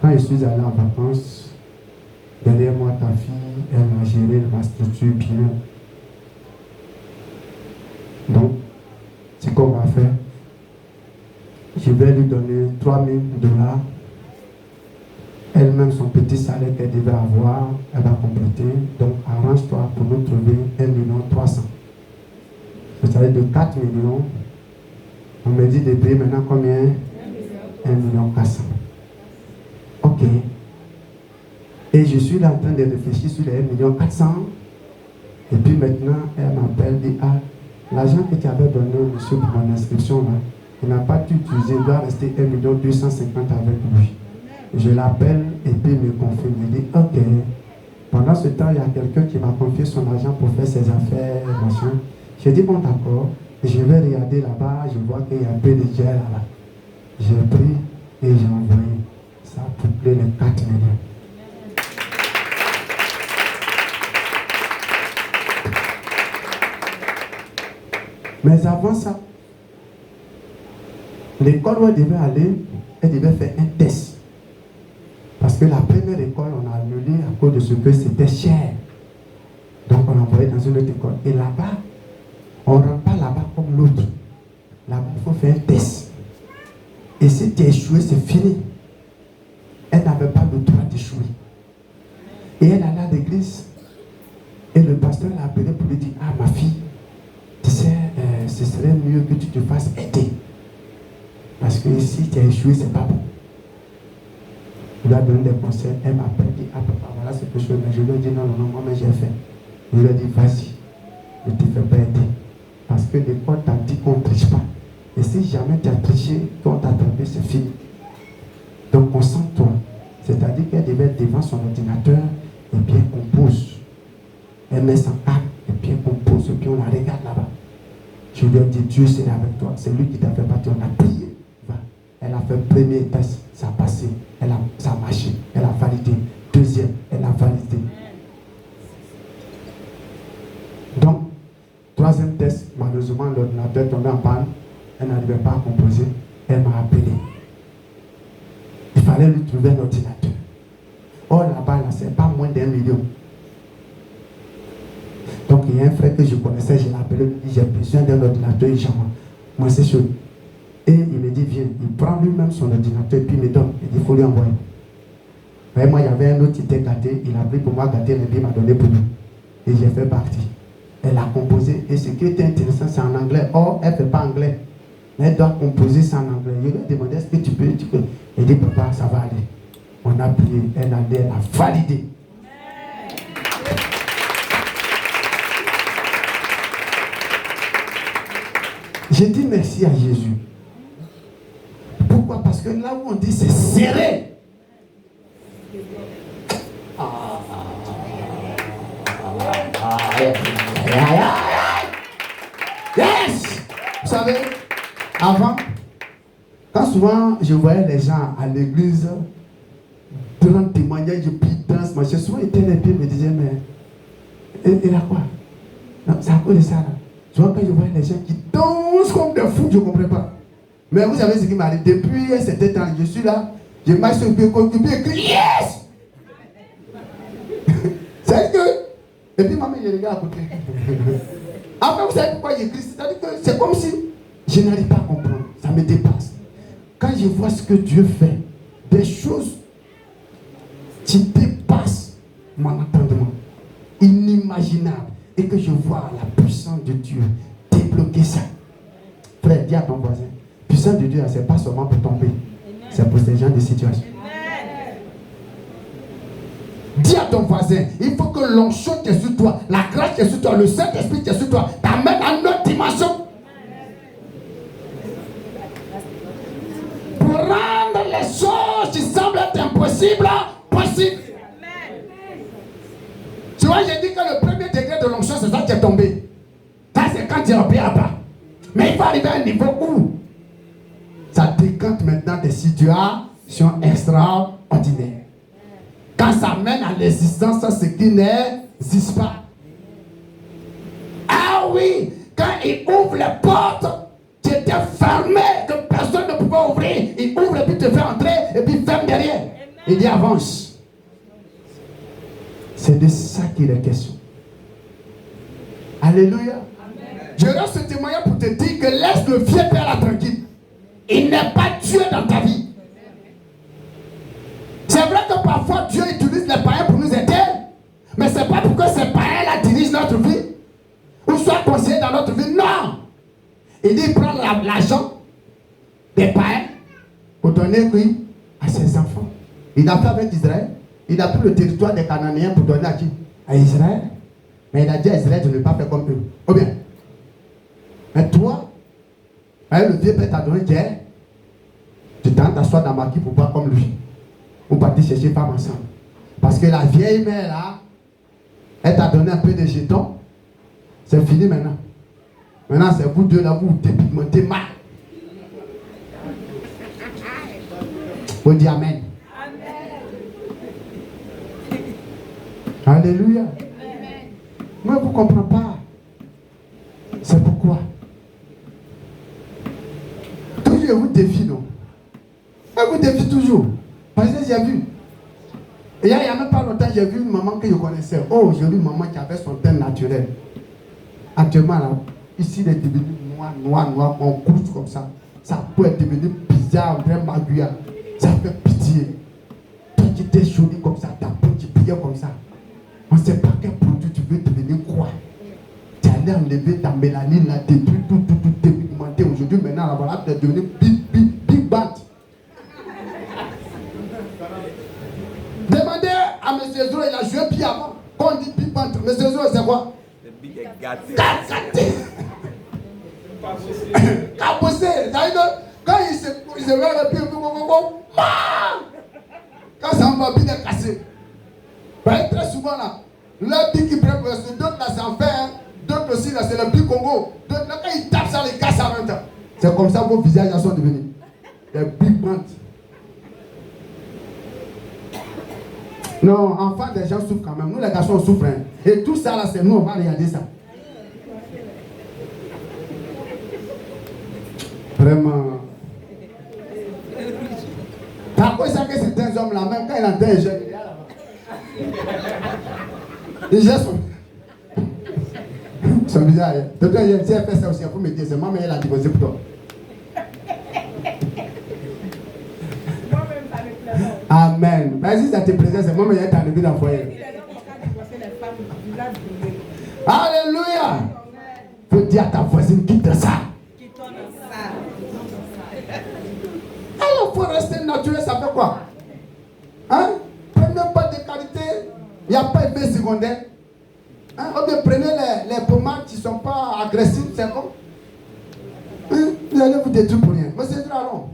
quand je suis allé en vacances, derrière moi, ta fille, elle a géré ma structure bien. Donc, ce qu'on va faire, je vais lui donner $3 000. Elle-même, son petit salaire qu'elle devait avoir, elle va compléter. Donc, arrange-toi pour nous trouver 1 300 000. C'est-à-dire de 4 millions, on me dit de payer maintenant combien? 1 400 000. Ok. Et je suis là en train de réfléchir sur les 1 400 000. Et puis maintenant, elle m'appelle, dit, ah, l'argent que tu avais donné au monsieur pour mon inscription, là, il n'a pas pu utiliser, il doit rester 1 250 000 avec lui. Je l'appelle et puis il me confirme. Il dit, ok. Pendant ce temps, il y a quelqu'un qui m'a confié son argent pour faire ses affaires, machin. J'ai dit, bon d'accord, je vais regarder là-bas, je vois qu'il y a un peu de gel là. J'ai pris et j'ai envoyé. Ça a couplé les 4 millions. Mais avant ça, l'école où elle devait aller, elle devait faire un test. Parce que la première école, on a annulé à cause de ce que c'était cher. Donc on l'a envoyé dans une autre école. Et là-bas, on ne rentre pas là-bas comme l'autre. Là-bas, il faut faire un test. Et si tu as échoué, c'est fini. Elle n'avait pas le droit d'échouer. Et elle allait à l'église. Et le pasteur l'a appelé pour lui dire, ah ma fille, tu sais, ce serait mieux que tu te fasses aider. Parce que si tu as échoué, c'est pas bon. lui ai donné des conseils. Elle m'a dit, ah papa, voilà ce que je fais. Mais je lui ai dit, non, moi, mais j'ai fait. Je lui ai dit, vas-y, ne te fais pas aider. Parce que l'école t'a dit qu'on ne triche pas. Et si jamais tu as triché, qu'on t'a attrapé, c'est fini. Donc, concentre-toi. C'est-à-dire qu'elle devait être devant son ordinateur et puis elle compose. Elle met son âme et puis elle compose et puis on la regarde là-bas. Je lui ai dit, Dieu c'est avec toi. C'est lui qui t'a fait partir. On a prié. Elle a fait le premier test, ça a passé. Ça a marché. Elle a validé. Deuxième, elle a validé. Donc, troisième test, malheureusement, l'ordinateur tombé en panne. Elle n'arrivait pas à composer. Elle m'a appelé. Il fallait lui trouver un ordinateur. Or là-bas, là, c'est pas moins d'1 million. Donc il y a un frère que je connaissais, je l'ai appelé, il dit j'ai besoin d'un ordinateur, moi c'est chaud. Et il me dit viens, il prend lui-même son ordinateur et puis il me donne, il dit il faut lui envoyer. Mais moi il y avait un autre qui était gâté, il a pris pour moi gâté, il m'a donné pour lui. Et j'ai fait partie. Elle a composé et ce qui était intéressant c'est en anglais. Or elle ne fait pas anglais. Mais elle doit composer ça en anglais. Je lui ai demandé est-ce que tu peux. Il dit papa ça va aller. On a prié, elle a validé. J'ai dit merci à Jésus. Pourquoi? Parce que là où on dit c'est serré. Yes! Vous savez, avant, quand souvent je voyais les gens à l'église, durant le témoignage, je prie, danse, machin, souvent ils étaient les pieds, me disaient, mais et là quoi? Non, c'est à cause de ça là. Souvent quand je voyais les gens qui dansent comme des fous, je ne comprends pas. Mais vous savez ce qui m'arrive, depuis un certain temps, je suis là, je marche sur le pied, comme du pied, et crie, yes! C'est que, et puis maman, je regarde à côté. Après, vous savez pourquoi j'écris? C'est-à-dire que c'est comme si je n'arrive pas à comprendre, ça me dépasse. Quand je vois ce que Dieu fait, des choses qui dépassent mon entendement, inimaginable, et que je vois la puissance de Dieu débloquer ça. Frère, dis à ton voisin, puissance de Dieu, c'est pas seulement pour tomber, c'est pour ces genres de situations. Dis à ton voisin, il faut que l'onction qui est sur toi, la grâce qui est sur toi, le Saint-Esprit qui est sur toi, t'amène à une autre dimension. Pour rendre les choses qui semblent être impossibles, possibles. Tu vois, j'ai dit que le premier degré de l'onction, c'est ça qui est tombé. Ça, c'est quand tu es au pied à bas. Mais il faut arriver à un niveau où ça décante maintenant des situations extraordinaires. Quand ça mène à l'existence, ce qui n'existe pas. Ah oui, quand il ouvre les portes qui étaient fermées, que personne ne pouvait ouvrir, il ouvre et puis te fait entrer et puis ferme derrière. Il dit avance. C'est de ça qu'il est question. Alléluia. Amen. Je reste ce témoignage pour te dire que laisse le vieux père là tranquille. Il n'est pas Dieu dans ta vie. C'est vrai que parfois Dieu utilise les païens pour nous aider, mais ce n'est pas pour que ces païens-là dirigent notre vie ou soient conseillés dans notre vie. Non! Il dit prendre l'argent des païens pour donner oui, à ses enfants. Il a fait avec Israël. Il a pris le territoire des Cananéens pour donner à qui? À Israël. Mais il a dit à Israël de ne pas faire comme eux. Ou bien? Mais toi, le vieux père t'a donné guerre. Tu t'assois dans ma qui pour voir comme lui. Ou partir chercher femme ensemble. Parce que la vieille mère là, elle t'a donné un peu de jetons. C'est fini maintenant. Maintenant c'est vous deux là, vous dépigmentez mal. On dit amen. Alléluia. Moi, vous ne comprenez pas. C'est pourquoi. Toujours, je vous défie, non? Je vous défie toujours. Parce que j'ai vu. Et il n'y a même pas longtemps, j'ai vu une maman que je connaissais. Oh, j'ai vu une maman qui avait son teint naturel. Actuellement, là, ici, elle est devenue noire, on couche comme ça. Sa peau est devenue bizarre, vraiment magouillard. Ça fait pitié. Toi qui étais jolie comme ça, ta peau qui brillait comme ça. On ne sait pas quel produit tu veux devenir quoi. Tu allais enlever ta mélanine, là, détruire tout dépigmenté. Aujourd'hui, maintenant, là, voilà, tu es devenu big band. Mais c'est quoi? Le big est gâté. Gâté. Cabossé. Quand il se met le pied, quand ça va bien cassé. Très souvent là, le pied qui prend, d'autres là c'est en fer, d'autres aussi là c'est le pied Congo. D'autres là quand ils tapent ça, les cassent en même temps. C'est comme ça que vos visages sont devenus. Des big bandes. Non, enfants des gens souffrent quand même. Nous les garçons on souffre. Hein. Et tout ça là c'est nous, on va regarder ça. Vraiment. T'as quoi ça que certains hommes là, même quand il entend un jeune, il est là-bas. Les gens sont bizarres. D'autres, il a fait ça aussi pour me dire, c'est maman, elle a divorcé pour toi. Amen. Vas-y, ça te plaisait, c'est maman, elle t'a enlevé dans le foyer. Alléluia. Faut dire à ta voisine, quitte ça. Alors, il faut rester naturel, ça fait quoi? Hein? Prenez pas de qualité, il n'y a pas effet secondaire. Hein? Ou bien prenez les pommades qui ne sont pas agressives, c'est bon? Hein? Vous allez vous détruire pour rien. Mais c'est très long.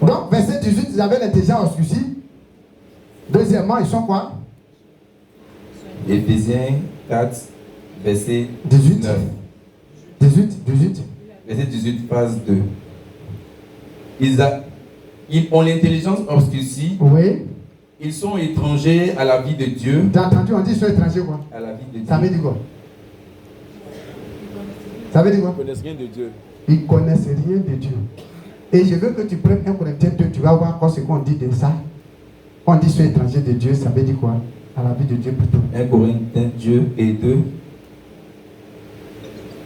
Donc, verset 18, ils avaient l'intelligence aussi. Deuxièmement, ils sont quoi? Éphésiens 4, verset 18. 18. Verset 18, phase 2. Ils ont l'intelligence obscurcie. Oui. Ils sont étrangers à la vie de Dieu. T'as entendu, on dit ils sont étrangers quoi? À la vie de Dieu. Ça veut dire quoi? Ça veut dire quoi? Ils connaissent rien de Dieu. Ils connaissent rien de Dieu. Et je veux que tu prennes 1 Corinthiens 2, tu vas voir quoi ce qu'on dit de ça. On dit sont étrangers de Dieu, ça veut dire quoi? À la vie de Dieu plutôt. 1 Corinthiens 2 et 2.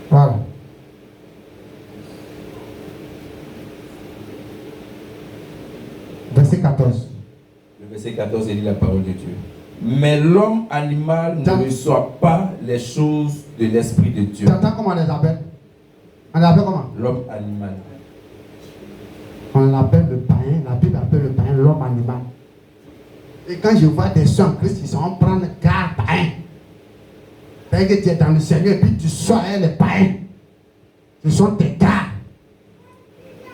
Voilà. Verset 14. Le verset 14, il dit la parole de Dieu. Mais l'homme animal ne reçoit pas les choses de l'Esprit de Dieu. Tu entends comment on les appelle? On les appelle comment? L'homme animal. On l'appelle le païen, la Bible appelle le païen l'homme animal. Et quand je vois des gens en Christ, ils sont en prendre garde païen. C'est-à-dire que tu es dans le Seigneur et puis tu sors les païens. Ce sont tes gars.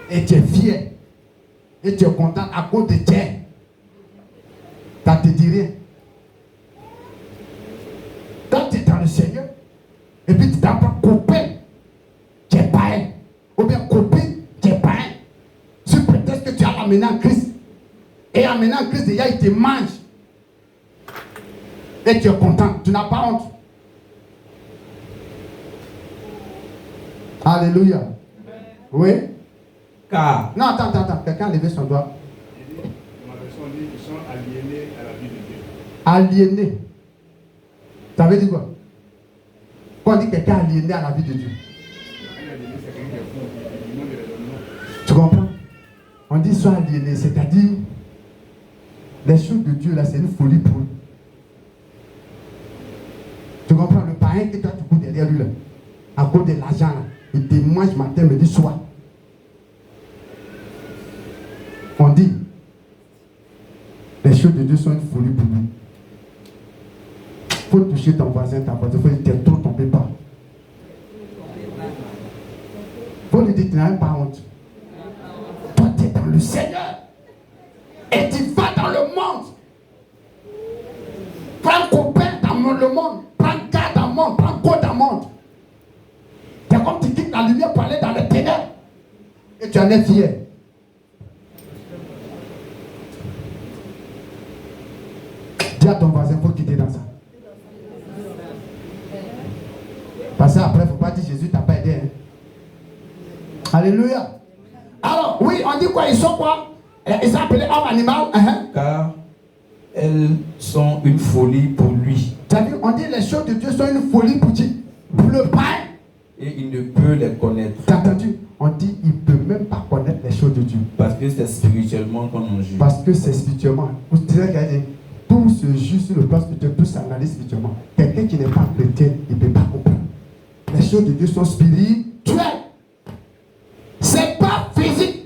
Et tu es fier. Et tu es content à cause de Dieu. Ça te dit rien. Quand tu es dans le Seigneur, et puis tu t'apprends copain, tu es païen. Ou bien copain, tu es païen. Sur prétexte que tu as amené en Christ. Et amené en Christ, déjà il te mange. Et tu es content. Tu n'as pas honte. Alléluia. Oui. Car. Non, attends. Quelqu'un a levé son doigt. Ma version dit qu'ils sont aliénés à la vie de Dieu. Aliéné. Ça veut dire quoi? Quand on dit quelqu'un aliéné à la vie de Dieu. Aliéné, c'est quelqu'un qui est fou, qui demande des raisonnements. Tu comprends? On dit soit aliéné, c'est-à-dire les choses de Dieu là, c'est une folie pour eux. Tu comprends? Le païen que toi tu cours derrière lui là, à cause de l'argent là, il te mange matin, midi, soir. On dit les choses de Dieu sont une folie pour nous. Il faut toucher ton voisin, ta voisine, il faut dire t'es trop tombé pas. Il faut lui dire tu n'as même pas honte. Toi tu es dans le Seigneur et tu vas dans le monde. Prends copain dans le monde, prends gars dans le monde, prends go dans le monde. C'est comme tu quittes la lumière pour aller dans les ténèbres et tu en es fier. Dis à ton voisin, il faut quitter dans ça. Parce qu'après, il ne faut pas dire Jésus t'a pas aidé. Hein? Alléluia. Alors, oui, on dit quoi? Ils sont quoi? Ils sont appelés hommes animal. Car elles sont une folie pour lui. Tu as vu, on dit les choses de Dieu sont une folie pour qui? Pour le païen. Et il ne peut les connaître. Tu as entendu? On dit il ne peut même pas connaître les choses de Dieu. Parce que c'est spirituellement qu'on en juge. Parce que c'est spirituellement. Vous savez qu'il y a dit, tout se juge sur le plan spirituel, tout s'analyse spirituellement. Quelqu'un qui n'est pas chrétien, il ne peut pas comprendre. Les choses de Dieu sont spirituelles. C'est pas physique.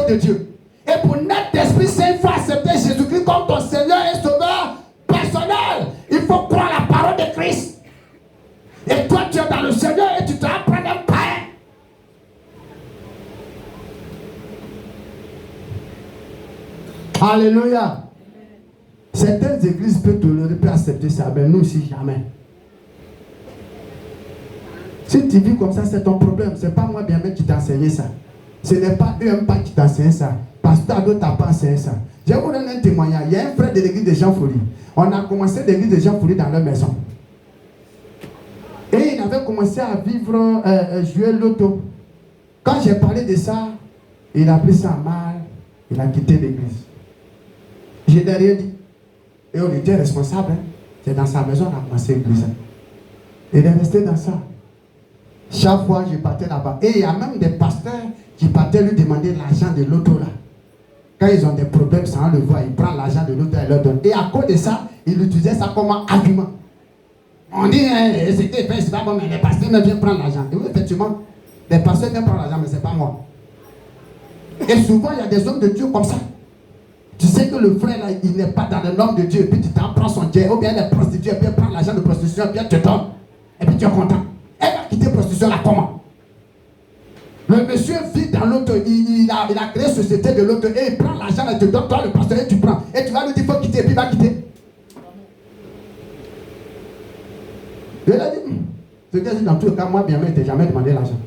de Dieu. Et pour naître d'Esprit Saint, il faut accepter Jésus-Christ comme ton Seigneur et Sauveur personnel. Il faut croire la parole de Christ. Et toi, tu es dans le Seigneur et tu te apprends un païen. Alléluia. Certaines églises peuvent tolérer, peuvent accepter ça, mais nous aussi, jamais. Si tu vis comme ça, c'est ton problème. Ce n'est pas moi bien qui t'a enseigné ça. Ce n'est pas eux pas qui t'a enseigné ça. Pasteur Ado t'a pas enseigné ça. Je vais vous donner un témoignage. Il y a un frère de l'église de Jean Foury. On a commencé l'église de Jean Foury dans leur maison. Et il avait commencé à vivre, jouer l'auto. Quand j'ai parlé de ça, il a pris ça mal. Il a quitté l'église. Je n'ai rien dit. Et on était responsable. Hein. C'est dans sa maison qu'on a commencé l'église. Il est resté dans ça. Chaque fois, je partais là-bas. Et il y a même des pasteurs qui partaient lui demander l'argent de l'auto là. Quand ils ont des problèmes sans le voir, ils prennent l'argent de l'auto et leur donnent. Et à cause de ça, ils utilisaient ça comme un argument. On dit, c'était fait, c'est pas bon, mais les pasteurs ne viennent prendre l'argent. Et oui, effectivement, les pasteurs viennent prendre l'argent, mais c'est pas moi. Et souvent, il y a des hommes de Dieu comme ça. Tu sais que le frère là, il n'est pas dans le nom de Dieu, et puis tu t'en prends son Dieu, ou bien les prostituées, et puis prend l'argent de prostitution, et puis tu te donnes, et puis tu es content. Elle va quitter la prostitution là comment? Le monsieur vit dans l'auto, il a créé une société de l'auto, et il prend l'argent, et te donne, toi le pasteur, et tu prends. Et tu vas lui dire, il faut quitter, et puis il va quitter. Il a dit, ce que je dis dans tout le cas, moi, bien, mais je n'ai jamais demandé l'argent.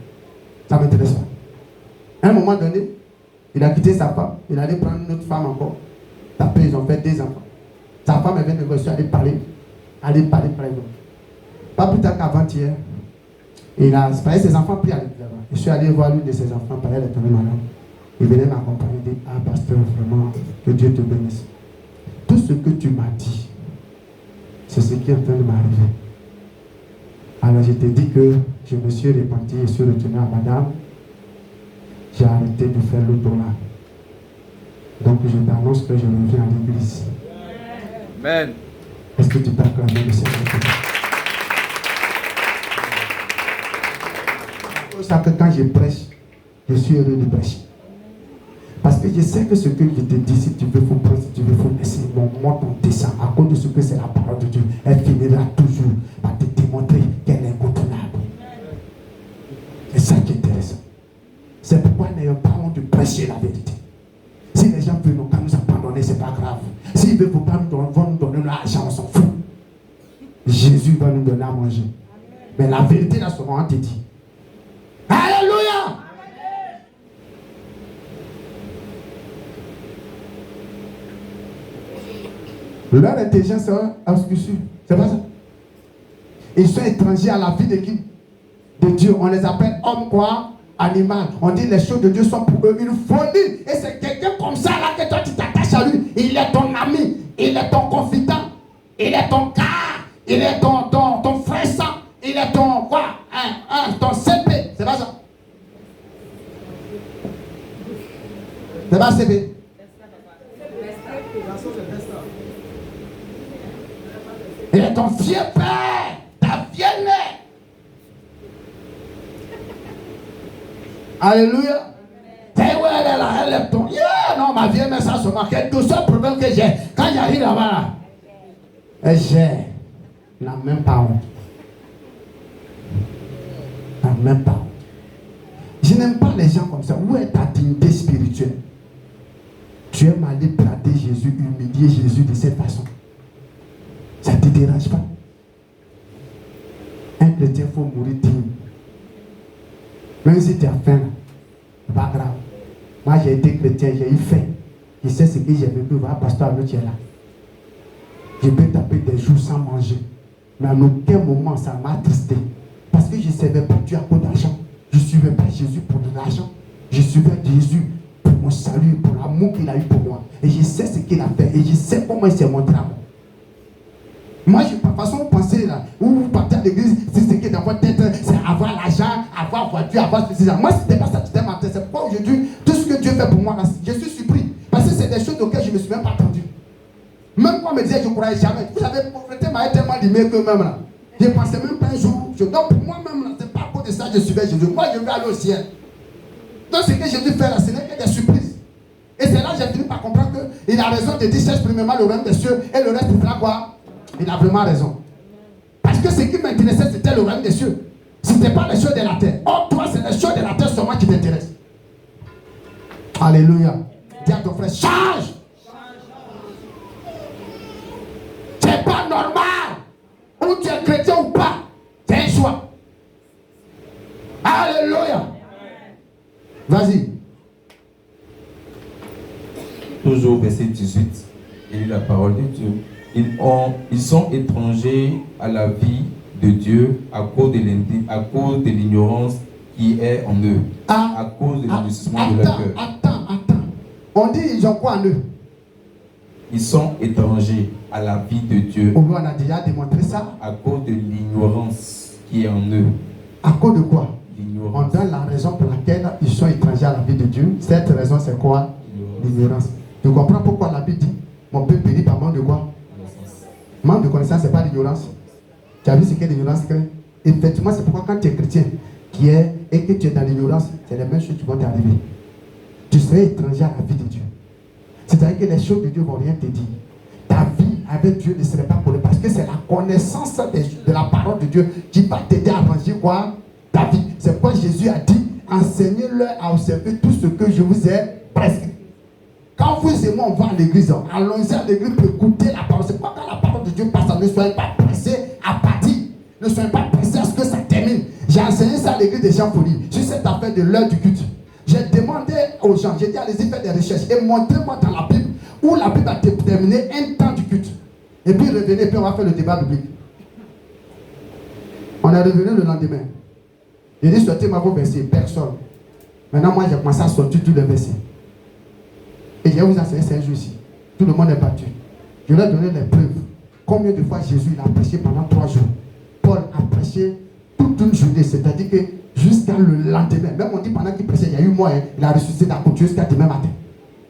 Ça ne m'intéresse pas. À un moment donné, il a quitté sa femme, il allait prendre une autre femme encore. Après, ils ont fait 2 enfants. Sa femme avait négocié, aller parler par exemple. Pas plus tard qu'avant-hier, il a ses enfants pris à l'église là-bas. Je suis allé voir l'une de ses enfants, parce qu'elle est tombée malade. Il venait m'accompagner, il dit, ah pasteur, vraiment, que Dieu te bénisse. Tout ce que tu m'as dit, c'est ce qui est en train de m'arriver. Alors je t'ai dit que je me suis repenti et suis retourné à madame. J'ai arrêté de faire l'auto là. Donc je t'annonce que je reviens à l'église. Amen. Est-ce que tu peux acclamer le Seigneur? C'est pour ça que quand je prêche, je suis heureux de prêcher. Parce que je sais que ce que je te dis, si tu veux, faut prendre, si tu veux, faut laisser. Mon monte, on descend. À cause de ce que c'est la parole de Dieu, elle finira toujours par te démontrer qu'elle est incontournable. C'est ça qui est intéressant. C'est pourquoi n'ayons pas honte de prêcher la vérité. Si les gens veulent pas nous abandonner, c'est pas grave. S'ils ne veulent pas nous donner l'argent, on s'en fout. Jésus va nous donner à manger. Mais la vérité, là, sera te dit. Alléluia! Leur intelligence est obscure. C'est pas ça. Ils sont étrangers à la vie de qui? De Dieu. On les appelle hommes quoi? Animal. On dit les choses de Dieu sont pour eux une folie. Et c'est quelqu'un comme ça là que toi tu t'attaches à lui. Il est ton ami. Il est ton confident. Il est ton gars. Il est ton frère sang. Il est ton quoi? Ton CP. C'est pas ça. C'est pas CP. Il est ton vieux père. Ta vieille mère. Alléluia. C'est où elle est là, elle est ton. Yeah, non, ma vieille mère, ça se marque. Tout ce problème que j'ai, quand j'arrive là-bas, là, j'ai, n'a même pas honte. N'a même pas honte. Je n'aime pas les gens comme ça. Où est ta dignité spirituelle? Tu aimes aller brader Jésus, humilier Jésus de cette façon. Ça ne te dérange pas? Un chrétien, il faut mourir digne. Même si tu as faim, c'est pas grave. Moi, j'ai été chrétien, j'ai eu faim. Je sais ce que j'ai vécu. Voilà, pasteur Arnaud, tu es là. Je peux taper des jours sans manger. Mais à aucun moment, ça m'a attristé. Parce que je ne servais pas Dieu à cause d'argent. Je ne suivais pas Jésus pour de l'argent. Je suivais Jésus pour mon salut, pour l'amour qu'il a eu pour moi. Et je sais ce qu'il a fait. Et je sais comment il s'est montré à moi. Moi, je pas façon de penser là, où vous partez à l'église, c'est ce qui est dans votre tête, c'est avoir l'argent, avoir voiture, avoir ceci. Moi, c'était pas ça qui était ma tête. C'est pourquoi aujourd'hui, tout ce que Dieu fait pour moi, là, je suis surpris. Parce que c'est des choses auxquelles je ne me suis même pas attendu. Même quand on me disait, je ne croyais jamais. Vous savez, la pauvreté m'a tellement limé que même là. Je ne pensais même pas un jour. Donc pour moi-même, là, c'est pas à cause de ça que je suivais Jésus. Moi, je veux aller au ciel. Donc ce que Jésus fait là, ce n'est que des surprises. Et c'est là que j'ai fini par comprendre qu'il a raison de dire cherche premièrement le royaume des cieux et le reste sera quoi? Il a vraiment raison. Parce que ce qui m'intéressait, c'était le royaume des cieux. Ce n'était pas les choses de la terre. Or, toi, c'est les choses de la terre seulement qui t'intéressent. Alléluia. Dis à ton frère, change. C'est pas normal. Ou tu es chrétien ou pas. C'est un choix. Alléluia. Vas-y. Toujours verset 18, il lit la parole de Dieu. Ils sont étrangers à la vie de Dieu à cause de l'ignorance qui est en eux, à cause de l'endurcissement de leur cœur. Attends. On dit ils ont quoi en eux? Ils sont étrangers à la vie de Dieu. On a déjà démontré ça. À cause de l'ignorance qui est en eux. À cause de quoi? L'ignorance. On donne la raison pour laquelle ils sont étrangers à la vie de Dieu. Cette raison, c'est quoi? L'ignorance. Tu comprends pourquoi la Bible dit mon peuple périt par manque de quoi? Manque de connaissance, c'est pas l'ignorance. Tu as vu ce qu'est l'ignorance? Effectivement, c'est pourquoi quand tu es chrétien et que tu es dans l'ignorance, c'est les mêmes choses qui vont t'arriver. Tu serais étranger à la vie de Dieu. C'est-à-dire que les choses de Dieu ne vont rien te dire. Ta vie avec Dieu ne serait pas pour lui parce que c'est la connaissance de la parole de Dieu qui va t'aider à arranger quoi? Ta vie. C'est pourquoi Jésus a dit enseignez-leur à observer tout ce que je vous ai prescrit. Quand vous et moi on va à l'église, allons-y à l'église pour écouter la parole. C'est pas quand la parole de Dieu passe, ne soyez pas pressés à partir. Ne soyez pas pressés à ce que ça termine. J'ai enseigné ça à l'église des gens polis sur cette affaire de l'heure du culte. J'ai demandé aux gens, j'ai dit allez-y faire des recherches et montrez-moi dans la Bible où la Bible a déterminé un temps du culte. Et puis revenez, puis on va faire le débat biblique. On est revenu le lendemain. J'ai dit sortez-moi vos versets, personne. Maintenant moi j'ai commencé à sortir tous les versets. Et je vais vous enseigner ces jours ici. Tout le monde est battu. Je leur ai donné les preuves. Combien de fois Jésus il a prêché pendant 3 jours? Paul a prêché toute une journée. C'est-à-dire que jusqu'à le lendemain. Même on dit pendant qu'il prêchait, il y a eu moi. Il a ressuscité d'Acoute jusqu'à demain matin.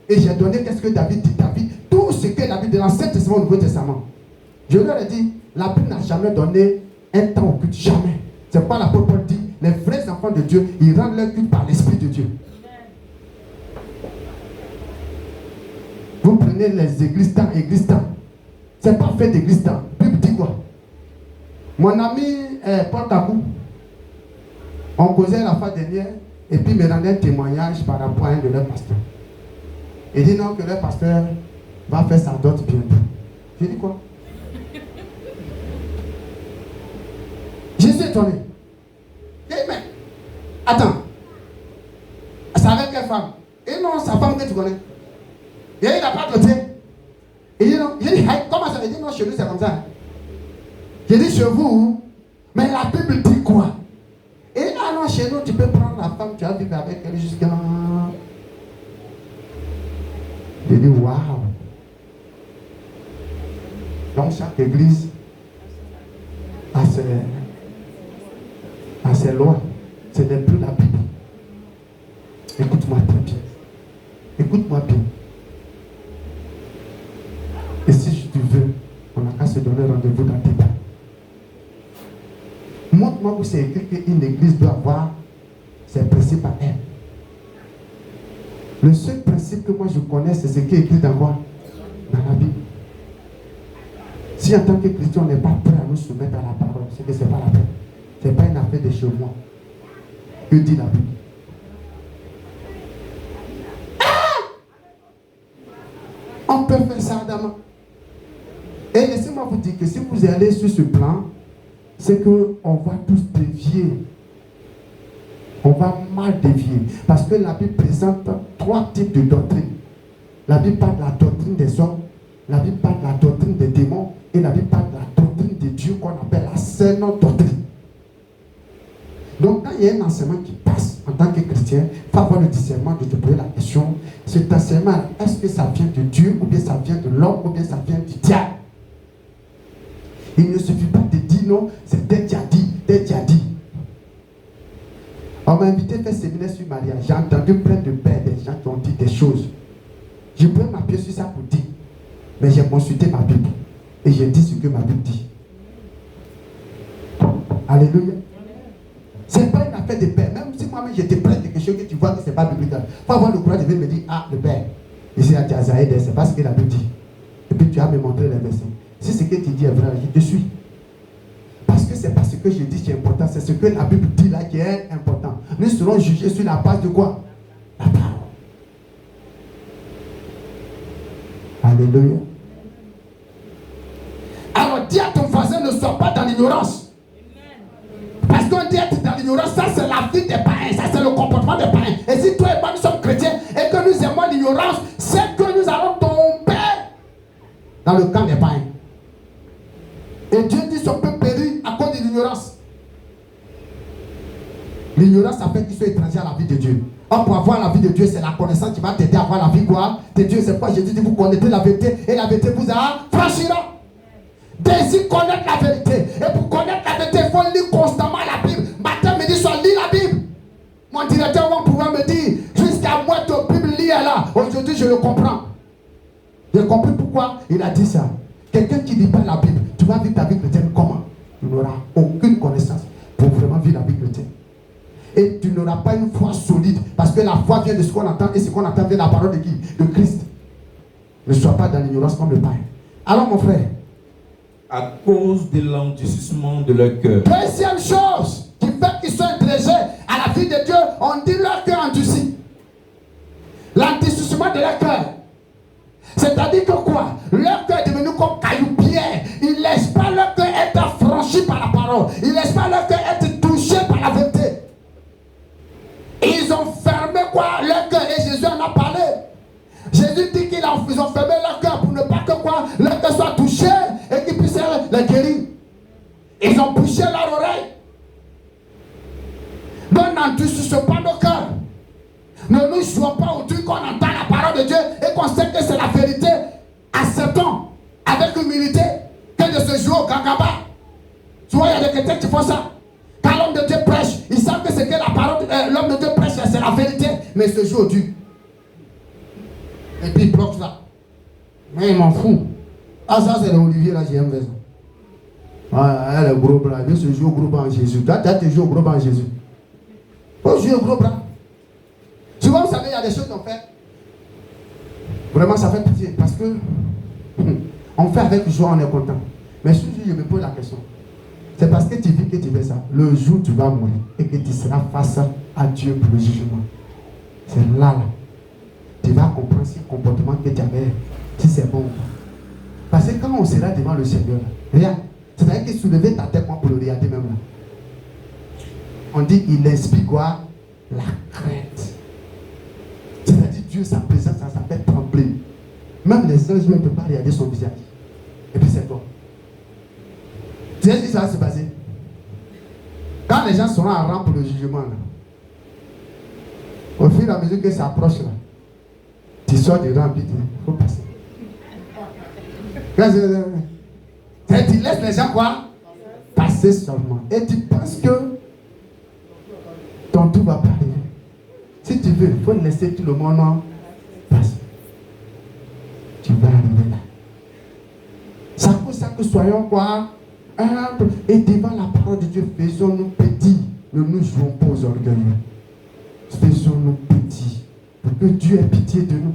Et j'ai donné qu'est-ce que David dit. David, tout ce que David dit dans l'Ancien Testament et le Nouveau Testament. Je leur ai dit, la Bible n'a jamais donné un temps au culte. Jamais. C'est pas l'apôtre Paul dit, les vrais enfants de Dieu, ils rendent leur culte par l'Esprit de Dieu. Vous prenez les églises temps. C'est pas fait d'église temps. Bible dit quoi? Mon ami Paul Kakou, on causait la fois dernière et puis me rendait un témoignage par rapport à un de leurs pasteurs. Il dit non, que leur pasteur va faire sa dot bientôt. J'ai dit quoi? Je suis étonné. Et mais, attends, c'est avec quelle femme? Et non, sa femme que tu connais. Et il n'a pas doté. Il dit non. J'ai dit, comment ça veut dire non, chez nous c'est comme ça. J'ai dit chez vous, mais la Bible dit quoi? Et ah non, chez nous tu peux prendre la femme, tu vas vivre avec elle jusqu'à. J'ai dit waouh. Donc chaque église a ses lois. Ce n'est plus la Bible. Écoute-moi très bien. Écoute-moi bien. Et si tu veux, on n'a qu'à se donner rendez-vous dans le débat. Montre-moi où c'est écrit qu'une église doit avoir ses principes à elle. Le seul principe que moi je connais, c'est ce qui est écrit dans quoi? Dans la Bible. Si en tant que chrétien, on n'est pas prêt à nous soumettre à la parole, c'est que ce n'est pas la peine. Ce n'est pas une affaire de chez moi. Que dit la Bible? On peut faire ça ardemment. Et laissez-moi vous dire que si vous allez sur ce plan, c'est qu'on va tous dévier. On va mal dévier. Parce que la Bible présente 3 types de doctrines. La Bible parle de la doctrine des hommes, la Bible parle de la doctrine des démons, et la Bible parle de la doctrine de Dieu qu'on appelle la saine doctrine. Donc quand il y a un enseignement qui passe en tant que chrétien, il faut avoir le discernement de te poser la question, cet enseignement, est-ce que ça vient de Dieu, ou bien ça vient de l'homme, ou bien ça vient du diable? Il ne suffit pas de dire non, c'est tel qui a dit, tel qui a dit. On m'a invité à faire un séminaire sur Maria. J'ai entendu plein de pères, des gens qui ont dit des choses. Je peux m'appuyer sur ça pour dire. Mais j'ai consulté ma Bible. Et j'ai dit ce que ma Bible dit. Alléluia. Ce n'est pas une affaire de père. Même si moi-même j'étais prêt de quelque chose que tu vois que ce n'est pas biblique. Il faut avoir le courage de venir me dire, ah, le père, Ici à Tiazaïde, c'est pas ce que la Bible dit. Et puis tu as me montré les versets. Si ce que tu dis est vrai, je te suis. Parce que c'est pas ce que je dis qui est important, c'est ce que la Bible dit là qui est important. Nous serons jugés sur la base de quoi? La parole. Alléluia. Alors dis à ton voisin, ne sois pas dans l'ignorance. Parce qu'on dit être dans l'ignorance, ça c'est la vie des païens, ça c'est le comportement des païens. Et si toi et moi nous sommes chrétiens et que nous aimons l'ignorance, c'est que nous allons tomber dans le camp des païens. Et Dieu dit son peuple périt à cause de l'ignorance. L'ignorance, ça fait qu'ils sont étrangers à la vie de Dieu. Or, pour avoir la vie de Dieu, c'est la connaissance qui va t'aider à avoir la vie quoi de Dieu. C'est pourquoi Jésus dit, vous connaissez la vérité et la vérité vous affranchira. Désire connaître la vérité. Et pour connaître la vérité, il faut lire constamment la Bible. Matin, midi, soir, lis la Bible. Mon directeur va pouvoir me dire, jusqu'à moi, ta Bible lit là. Aujourd'hui, je le comprends. J'ai compris pourquoi il a dit ça. Quelqu'un qui ne lit pas la Bible, tu vas vivre ta vie chrétienne comment? Tu n'auras aucune connaissance pour vraiment vivre la vie chrétienne. Et tu n'auras pas une foi solide. Parce que la foi vient de ce qu'on entend. Et ce qu'on entend vient de la parole de qui? De Christ. Ne sois pas dans l'ignorance comme le païen. Alors mon frère, à cause de l'endurcissement de leur cœur. Deuxième chose qui fait qu'ils sont intéressés à la vie de Dieu, on dit leur cœur endurci. L'endurcissement de leur cœur. C'est-à-dire que quoi? Leur cœur est devenu comme caillou pierre. Ils ne laissent pas leur cœur être affranchi par la parole. Ils ne laissent pas leur cœur être touché par la vérité. Ils ont fermé quoi? Leur cœur. Et Jésus en a parlé. Jésus dit qu'ils ont fermé leur cœur pour ne pas que quoi? Leur cœur soit touché et qu'ils puissent les guérir. Ils ont bouché leur oreille. Donc n'endurcissons pas nos cœurs. Ne nous jouons pas au truc qu'on entend la parole de Dieu et qu'on sait que c'est la vérité. Acceptons avec humilité que de se jouer au gangaba. Tu vois, il y a des chrétiens qui font ça. Quand l'homme de Dieu prêche, ils savent que c'est que la parole, l'homme de Dieu prêche, c'est la vérité, mais il se joue au Dieu. Et puis il bloque ça. Mais il m'en fout. Ah, ça c'est l'Olivier là, j'ai un verset. Ah, elle est gros bras, il se joue au gros bras en Jésus. Toi, tu joues au gros bras en Jésus. Faut jouer au gros bras. Souvent, vous savez, il y a des choses qu'on fait. Vraiment, ça fait pitié. Parce que on fait avec joie, on est content. Mais si je me pose la question, c'est parce que tu vis que tu fais ça. Le jour où tu vas mourir et que tu seras face à Dieu pour le jugement. C'est là, tu vas comprendre si le comportement que tu avais, si c'est bon ou pas. Parce que quand on sera devant le Seigneur, regarde, c'est-à-dire que soulever ta tête pour le regarder même là. On dit il inspire quoi? La crainte. C'est-à-dire Dieu, sa présence, ça fait trembler. Même les anges ne peuvent pas regarder son visage. Et puis c'est toi. Tu sais ce qui va se passer? Quand les gens seront en rang pour le jugement, là, au fur et à mesure que ça approche, là, tu sors du rang et il faut passer. Tu laisses les gens quoi? Passer seulement. Et tu penses que ton tour va pas arriver. Si tu veux, il faut laisser tout le monde passer. Tu vas arriver là. C'est pour ça que soyons quoi? Humbles. Et devant la parole de Dieu, faisons-nous petits. Ne nous jouons pas aux orgueilleux. Faisons-nous petits. Pour que Dieu ait pitié de nous.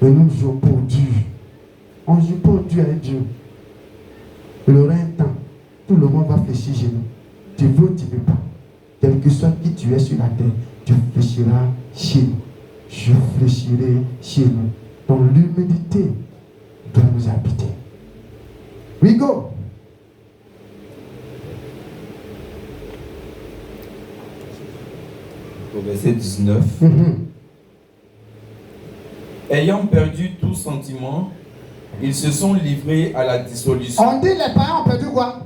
Ne nous jouons pas au Dieu. On ne joue pas au Dieu avec Dieu. Il y aura un temps. Tout le monde va fléchir chez nous. Tu veux ou tu ne veux pas. Quel que soit qui tu es sur la terre, tu fléchiras chez nous. Je fléchirai chez nous. Donc l'humilité doit nous habiter. We go. Au verset 19. Ayant perdu tout sentiment, ils se sont livrés à la dissolution. On dit les païens ont perdu quoi?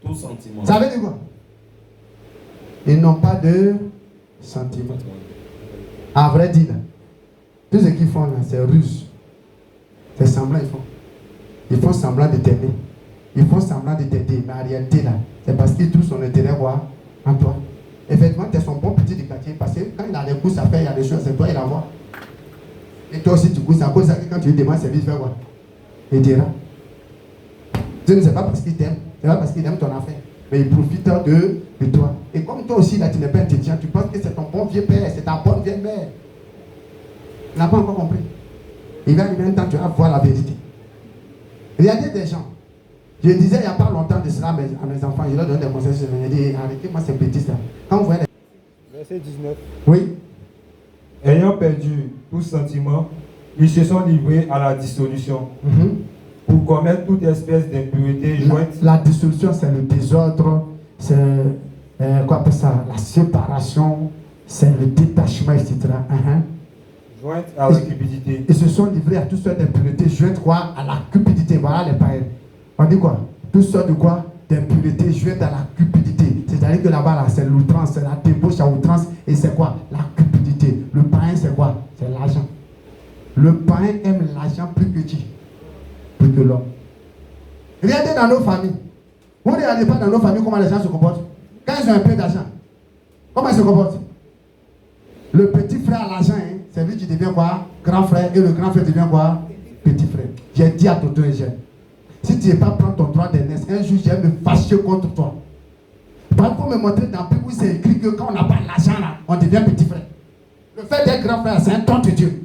Tout sentiment. Ça veut dire quoi? Ils n'ont pas de sentiment. À vrai dire, tout ce qu'ils font là, c'est ruse. C'est semblant, ils font. Ils font semblant de t'aimer. Ils font semblant de t'aider. Mais en réalité là, c'est parce qu'ils trouvent son intérêt quoi? En toi. Effectivement, tu es son bon petit du quartier. Parce que quand il a des coups à faire, il y a des choses, c'est toi, il a voit. Et toi aussi, tu cours, c'est à cause de ça que quand tu lui demandes service, fais quoi? Il dira. Ce n'est pas parce qu'il t'aime, c'est pas parce qu'il aime ton affaire. Mais il profite de toi. Et comme toi aussi, là, tu n'es pas intelligent, tu penses que c'est ton bon vieux père, c'est ta bonne vieille mère. Tu n'as pas encore compris. Il va arriver un temps, tu vas voir la vérité. Regardez des gens. Je disais il n'y a pas longtemps de cela à mes enfants, je leur donne des conseils, je dis arrêtez-moi ces bêtises là. Quand vous voyez Verset 19. Oui. Ayant perdu tout sentiment, ils se sont livrés à la dissolution pour commettre toute espèce d'impureté jointe. La dissolution, c'est le désordre, c'est quoi appelle ça, la séparation, c'est le détachement, etc. Jointe à la cupidité. Ils se sont livrés à toutes sortes d'impuretés jointes quoi, à la cupidité. Voilà les païens. On dit quoi? Toutes sortes de quoi? D'impuretés jointes à la cupidité. C'est-à-dire que là-bas, là, c'est l'outrance, c'est la débauche à outrance. Et c'est quoi? La cupidité. Le païen, c'est quoi? C'est l'argent. Le païen aime l'argent plus que qui? Plus que l'homme. Regardez dans nos familles. Vous ne regardez pas dans nos familles comment les gens se comportent. Quand ils ont un peu d'argent, comment ils se comportent? Le petit frère à l'argent, hein, c'est lui qui devient quoi? Grand frère. Et le grand frère devient quoi? Petit frère. J'ai dit à Toto et Jeanne, si tu ne veux pas prendre ton droit d'aînesse, un jour je vais me fâcher contre toi. Par contre, me montrer dans le Bible où c'est écrit que quand on n'a pas l'argent là, on devient petit frère. Le fait d'être grand frère, c'est un don de Dieu.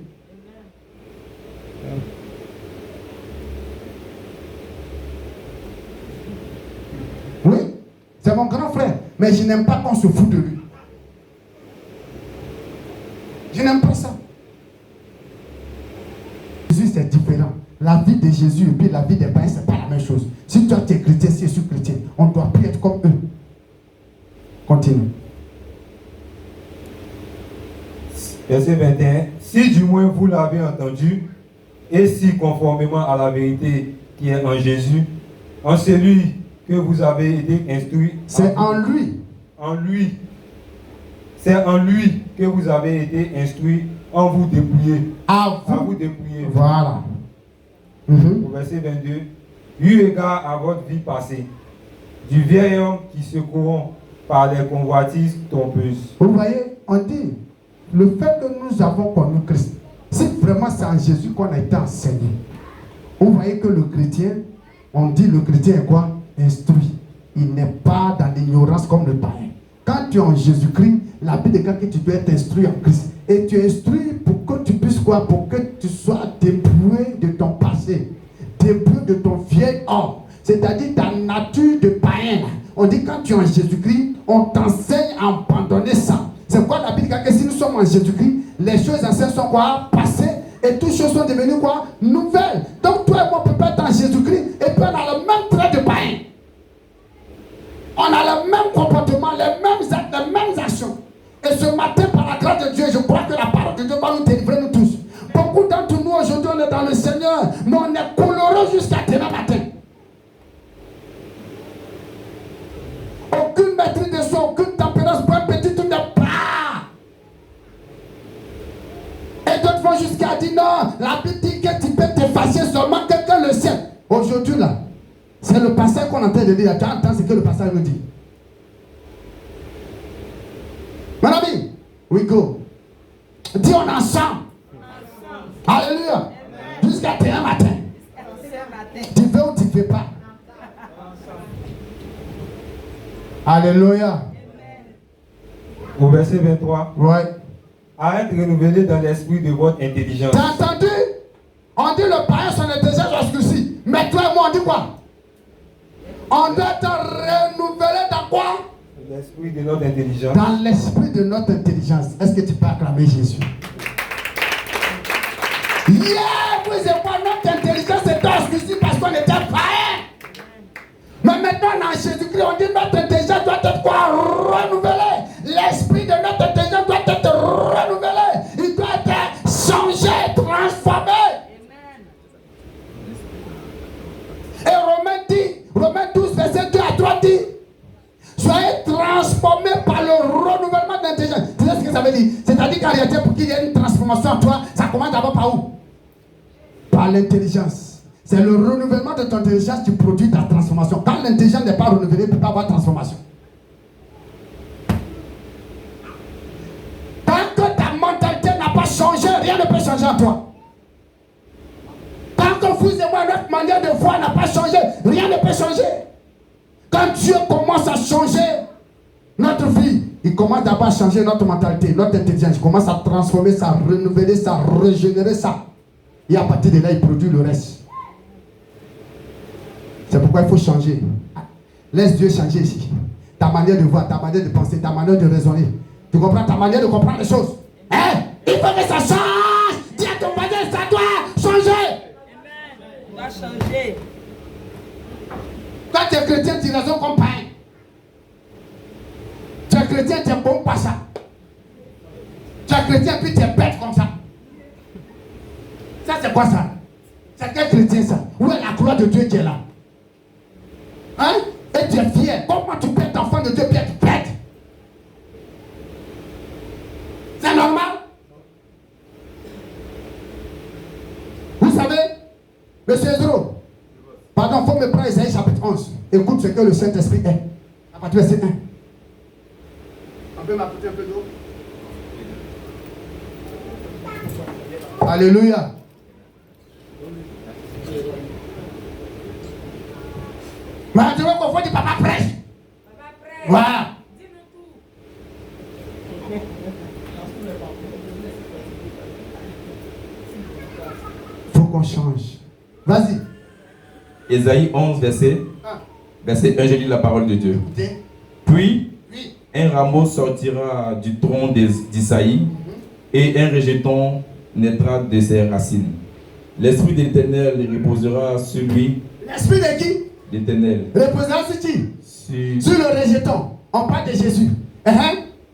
Oui, c'est mon grand frère, mais je n'aime pas qu'on se fout de lui. Je n'aime pas ça. Jésus, c'est différent. La vie de Jésus et puis la vie des païens, ce n'est pas la même chose. Si toi tu es chrétien, si je suis chrétien, on ne doit plus être comme eux. Continue. Verset 21. Si du moins vous l'avez entendu, et si conformément à la vérité qui est en Jésus, en celui que vous avez été instruit. C'est en lui. En lui. C'est en lui que vous avez été instruit en vous dépouiller. À vous dépouiller. Voilà. Au verset 22. Eu égard à votre vie passée, du vieil homme qui se corrompt par les convoitises trompeuses. Vous voyez, on dit, le fait que nous avons connu Christ, si vraiment c'est en Jésus qu'on a été enseigné, vous voyez que le chrétien, on dit le chrétien est quoi? Instruit. Il n'est pas dans l'ignorance comme le païen. Quand tu es en Jésus-Christ, la Bible déclare que tu dois être instruit en Christ. Et tu es instruit pour que tu puisses quoi? Pour que tu sois dépouillé de ton passé, dépouillé de ton vieil homme, c'est-à-dire ta nature de païen. On dit quand tu es en Jésus-Christ, on t'enseigne à abandonner ça. C'est quoi la Bible dit que si nous sommes en Jésus-Christ, les choses anciennes sont quoi? Passées et toutes choses sont devenues quoi? Nouvelles. Donc toi et moi, on peut pas être en Jésus-Christ et puis on a le même trait de païen. On a le même comportement, les mêmes actes, les mêmes actions. Et ce matin, par la grâce de Dieu, je crois que la parole de Dieu va nous délivrer, nous tous. Beaucoup d'entre nous aujourd'hui, on est dans le Seigneur, mais on est coloré jusqu'à demain matin. Aucune maîtrise de soi, aucune tempérance pour un petit truc de pas. Et d'autres vont jusqu'à dire non, la Bible dit que tu peux t'effacer seulement quelqu'un le sait. Aujourd'hui là, c'est le passage qu'on est en train de lire. Tu entends ce que le passage nous dit. Mon ami, we go. Dis on ensemble. Alléluia. Jusqu'à demain matin. Tu veux ou tu ne fais pas. Alléluia. Au verset 23. Ouais. À être renouvelé dans l'esprit de votre intelligence. T'as entendu? On dit le païen son intelligence jusqu'ici. Mais toi et moi on dit quoi? On doit être renouvelé dans quoi? L'esprit de notre intelligence. Dans l'esprit de notre intelligence. Est-ce que tu peux acclamer Jésus? Yeah, vous et moi, notre intelligence était jusqu'ici parce qu'on était païens. Mais maintenant, dans Jésus-Christ, on dit notre intelligence doit être quoi? Renouvelée. L'esprit de notre intelligence doit être renouvelé. Il doit être changé, transformé. Et Romains 12, verset 2 à 3 dit, soyez transformés par le renouvellement de l'intelligence. Tu sais ce que ça veut dire? C'est-à-dire qu'en réalité, pour qu'il y ait une transformation en toi, ça commence d'abord par où? Par l'intelligence. C'est le renouvellement de ton intelligence qui produit ta transformation. Quand l'intelligence n'est pas renouvelée, il ne peut pas avoir de transformation. Tant que ta mentalité n'a pas changé, rien ne peut changer en toi. Tant que vous et moi, notre manière de voir n'a pas changé, rien ne peut changer. Quand Dieu commence à changer notre vie, il commence d'abord à changer notre mentalité, notre intelligence. Il commence à transformer ça, renouveler ça, régénérer ça. Et à partir de là, il produit le reste. C'est pourquoi il faut changer. Laisse Dieu changer ici. Ta manière de voir, ta manière de penser, ta manière de raisonner. Tu comprends? Ta manière de comprendre les choses. Hein? Il faut que ça change. Dis à ton voisin, ça doit changer. Amen. Doit changer. Quand tu es chrétien, tu raisonnes comme païen. Tu es chrétien, tu es bon pas ça. Tu es chrétien, puis tu es bête comme ça. Ça, c'est quoi ça? C'est quel chrétien ça? Où est la gloire de Dieu qui est là? Hein? Et tu es fier. Comment tu peux être enfant de Dieu puis être bête? C'est normal? Vous savez, monsieur Ezro, pardon, il faut me prendre Isaïe chapitre 11. Écoute ce que le Saint-Esprit est. À partir du verset 1. On peut m'apporter un peu d'eau? Alléluia. Mais tu vois qu'on faut dire papa prêche. Papa prêche. Voilà. Dis-nous tout. Faut qu'on change. Vas-y. Ésaïe 11, verset 1, je lis la parole de Dieu. Écoutez. Puis, Oui. un rameau sortira du tronc d'Isaïe et un rejeton naîtra de ses racines. L'Esprit de l'Éternel reposera sur lui. L'esprit de qui? L'Éternel. Reposera sur qui? Sur Sur le rejeton. On parle de Jésus.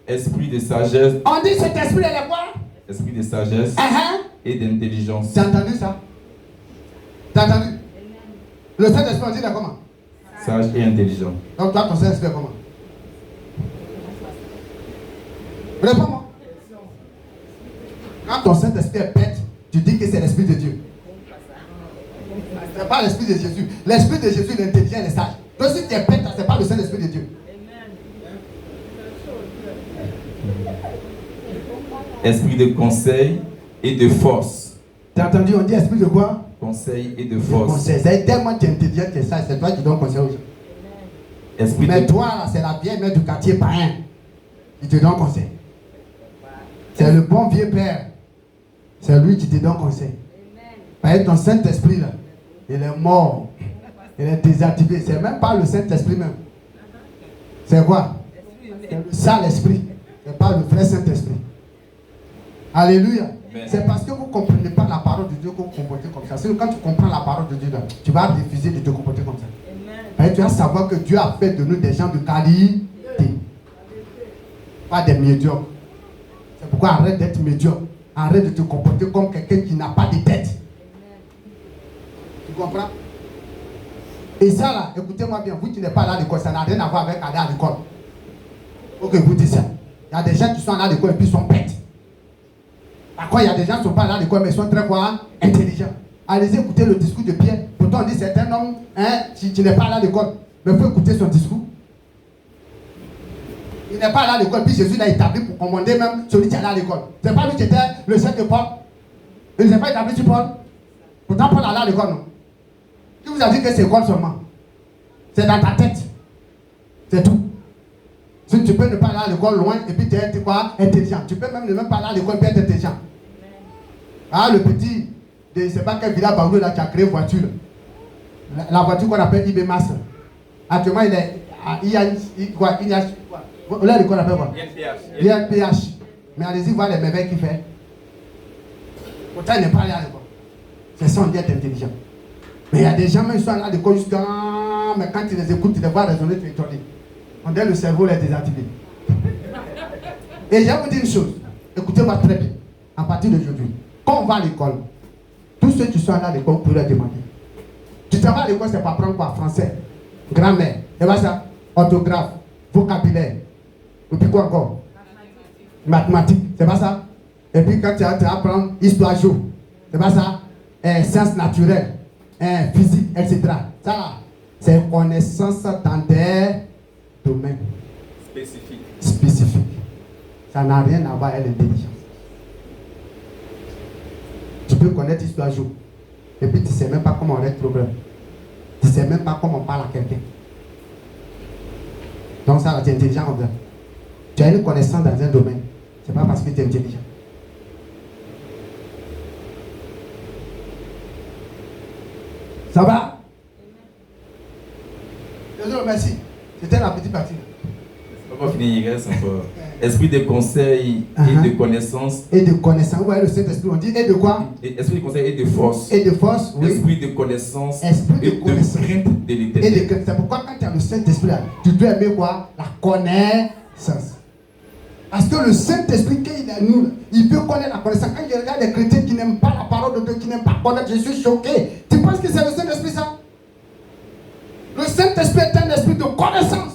esprit de sagesse, On dit cet esprit est quoi? esprit de sagesse et d'intelligence. Tu as entendu ça? Tu as entendu? Le Saint-Esprit, on dit là comment? Sage et intelligent. Donc toi, ton Saint-Esprit est comment? Réponds-moi. Quand ton Saint-Esprit est bête, tu dis que c'est l'Esprit de Dieu. Ce n'est pas l'Esprit de Jésus. L'Esprit de Jésus, il est intelligent, il est sage. Donc si tu es bête, ce n'est pas le Saint-Esprit de Dieu. Esprit de conseil et de force. Tu as entendu, on dit esprit de quoi? Conseil et de force. Conseil. C'est tellement tu es intelligent que ça, c'est toi qui donnes conseil aux gens. Esprit Mais de... toi, là, c'est la vieille mère du quartier païen qui te donne conseil. C'est le bon vieux père. C'est lui qui te donne conseil. Parce que ton Saint-Esprit, là, il est mort. Il est désactivé. C'est même pas le Saint-Esprit même. C'est quoi? C'est le Saint-Esprit. C'est pas le vrai Saint-Esprit. Alléluia. Amen. C'est parce que vous ne comprenez pas la parole de Dieu que vous vous comportez comme ça. Sinon, quand tu comprends la parole de Dieu, là, tu vas refuser de te comporter comme ça. Parce que tu vas savoir que Dieu a fait de nous des gens de qualité. Pas des médiocres. C'est pourquoi arrête d'être médiocre. Arrête de te comporter comme quelqu'un qui n'a pas de tête. Tu comprends? Et ça là, écoutez-moi bien, vous qui n'êtes pas là à l'école, ça n'a rien à voir avec aller à l'école. Ok, vous dites ça. Il y a des gens qui sont là à l'école et puis ils sont bêtes. Par contre, il y a des gens qui ne sont pas là à l'école mais ils sont très quoi? Intelligents. Allez-y écouter le discours de Pierre. Pourtant on dit c'est un homme qui n'est pas là à l'école. Mais il faut écouter son discours. Il n'est pas là à l'école, puis Jésus l'a établi pour commander même celui qui est là à l'école. Ce n'est pas lui qui était le chef de Paul. Il ne s'est pas établi sur Paul. Pourtant Paul allait à l'école, non? Qui vous a dit que c'est école seulement? C'est dans ta tête. C'est tout. Si tu peux ne pas aller à l'école loin et puis tu es quoi? Intelligent. Tu peux même ne pas aller à l'école et être intelligent. Ah, le petit, je ne sais pas quel village Baoulou là qui a créé une voiture. La voiture qu'on appelle IB Master. Actuellement, il est à INH. Là, l'école appelle quoi? INPH. Mais allez-y voir les merveilles qu'il fait. Pourtant, il n'est pas allé à l'école. C'est ça, on dit être intelligent. Mais il y a des gens, même qui sont allés à l'école jusqu'à. Mais quand tu les écoutes, tu les vois raisonner, tu es étonné. On dirait le cerveau est désactivé. Et je vais vous dire une chose. Écoutez-moi très bien. À partir d'aujourd'hui, quand on va à l'école, tous ceux qui sont allés à l'école, vous pouvez leur demander. Tu te vas à l'école, c'est pour apprendre quoi? Français, grammaire, et voilà ça, orthographe, vocabulaire. Et puis quoi encore? Mathématiques, c'est pas ça? Et puis quand tu vas apprendre histoire géo, c'est pas ça? Sciences naturelles, physique, etc. Ça là, c'est connaissance dans des domaines spécifiques. Ça n'a rien à voir avec l'intelligence. Tu peux connaître histoire géo, et puis tu ne sais même pas comment on règle le problème. Tu ne sais même pas comment on parle à quelqu'un. Donc ça, tu es intelligent en vrai. Tu as une connaissance dans un domaine. Ce n'est pas parce que tu es intelligent. Ça va? Je vous remercie. C'était la petite partie. On va finir, il reste encore. Esprit de conseil et de connaissance. Et de connaissance. Vous voyez le Saint-Esprit, on dit et de quoi? Esprit de conseil et de force. Et de force, oui. Esprit de connaissance. Esprit de et connaissance. de crainte de Et l'éternel. de crainte. C'est pourquoi quand tu as le Saint-Esprit là, tu dois aimer quoi? La connaissance. Parce que le Saint-Esprit, quand il est à nous, il peut connaître la connaissance. Quand je regarde des chrétiens qui n'aiment pas la parole de Dieu, qui n'aiment pas connaître, je suis choqué. Tu penses que c'est le Saint-Esprit ça? Le Saint-Esprit est un esprit de connaissance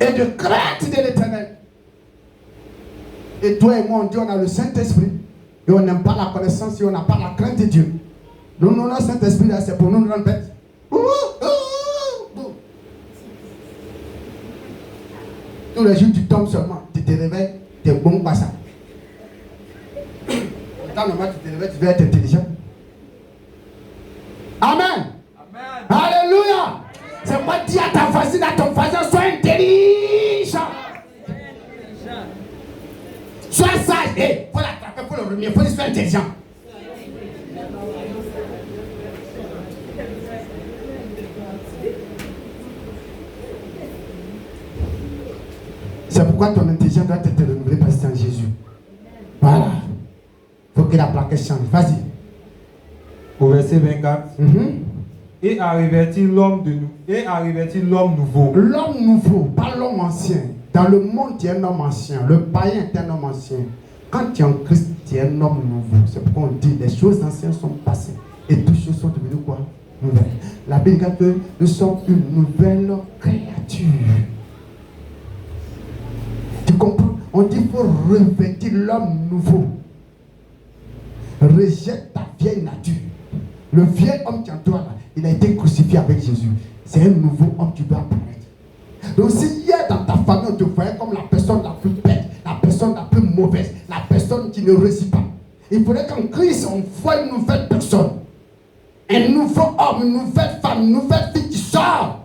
et de crainte de l'éternel. Et toi et moi, on dit on a le Saint-Esprit et on n'aime pas la connaissance et on n'a pas la crainte de Dieu. Nous, le Saint-Esprit là, c'est pour nous rendre bêtes. Tous les jours, tu tombes seulement, tu te réveilles, tu es bon pas ça. Quand normalement tu te réveilles, tu dois être intelligent. Amen. Alléluia. C'est moi dire à ta voisine, à ton voisin, sois intelligent. Sois sage. Il faut l'attraper pour le remettre. Il faut dire sois intelligent. C'est pourquoi ton intelligence doit être renouvelée par le Seigneur Jésus. Voilà. Il faut que la plaque change. Vas-y. Au verset 24. Et à revêtir l'homme de nous. Et à revêtir l'homme nouveau. L'homme nouveau, pas l'homme ancien. Dans le monde, tu es un homme ancien. Le païen est un homme ancien. Quand tu es en Christ, tu es un homme nouveau. C'est pourquoi on dit les choses anciennes sont passées. Et toutes choses sont devenues quoi? Nouvelles. La Bible dit que nous sommes une nouvelle créature. Tu comprends? On dit qu'il faut revêtir l'homme nouveau. Rejette ta vieille nature. Le vieil homme qui est en toi là, il a été crucifié avec Jésus. C'est un nouveau homme qui doit apparaître. Donc si hier dans ta famille on te voyait comme la personne la plus bête, la personne la plus mauvaise, la personne qui ne réussit pas, il faudrait qu'en Christ on voit une nouvelle personne. Un nouveau homme, une nouvelle femme, une nouvelle fille qui sort.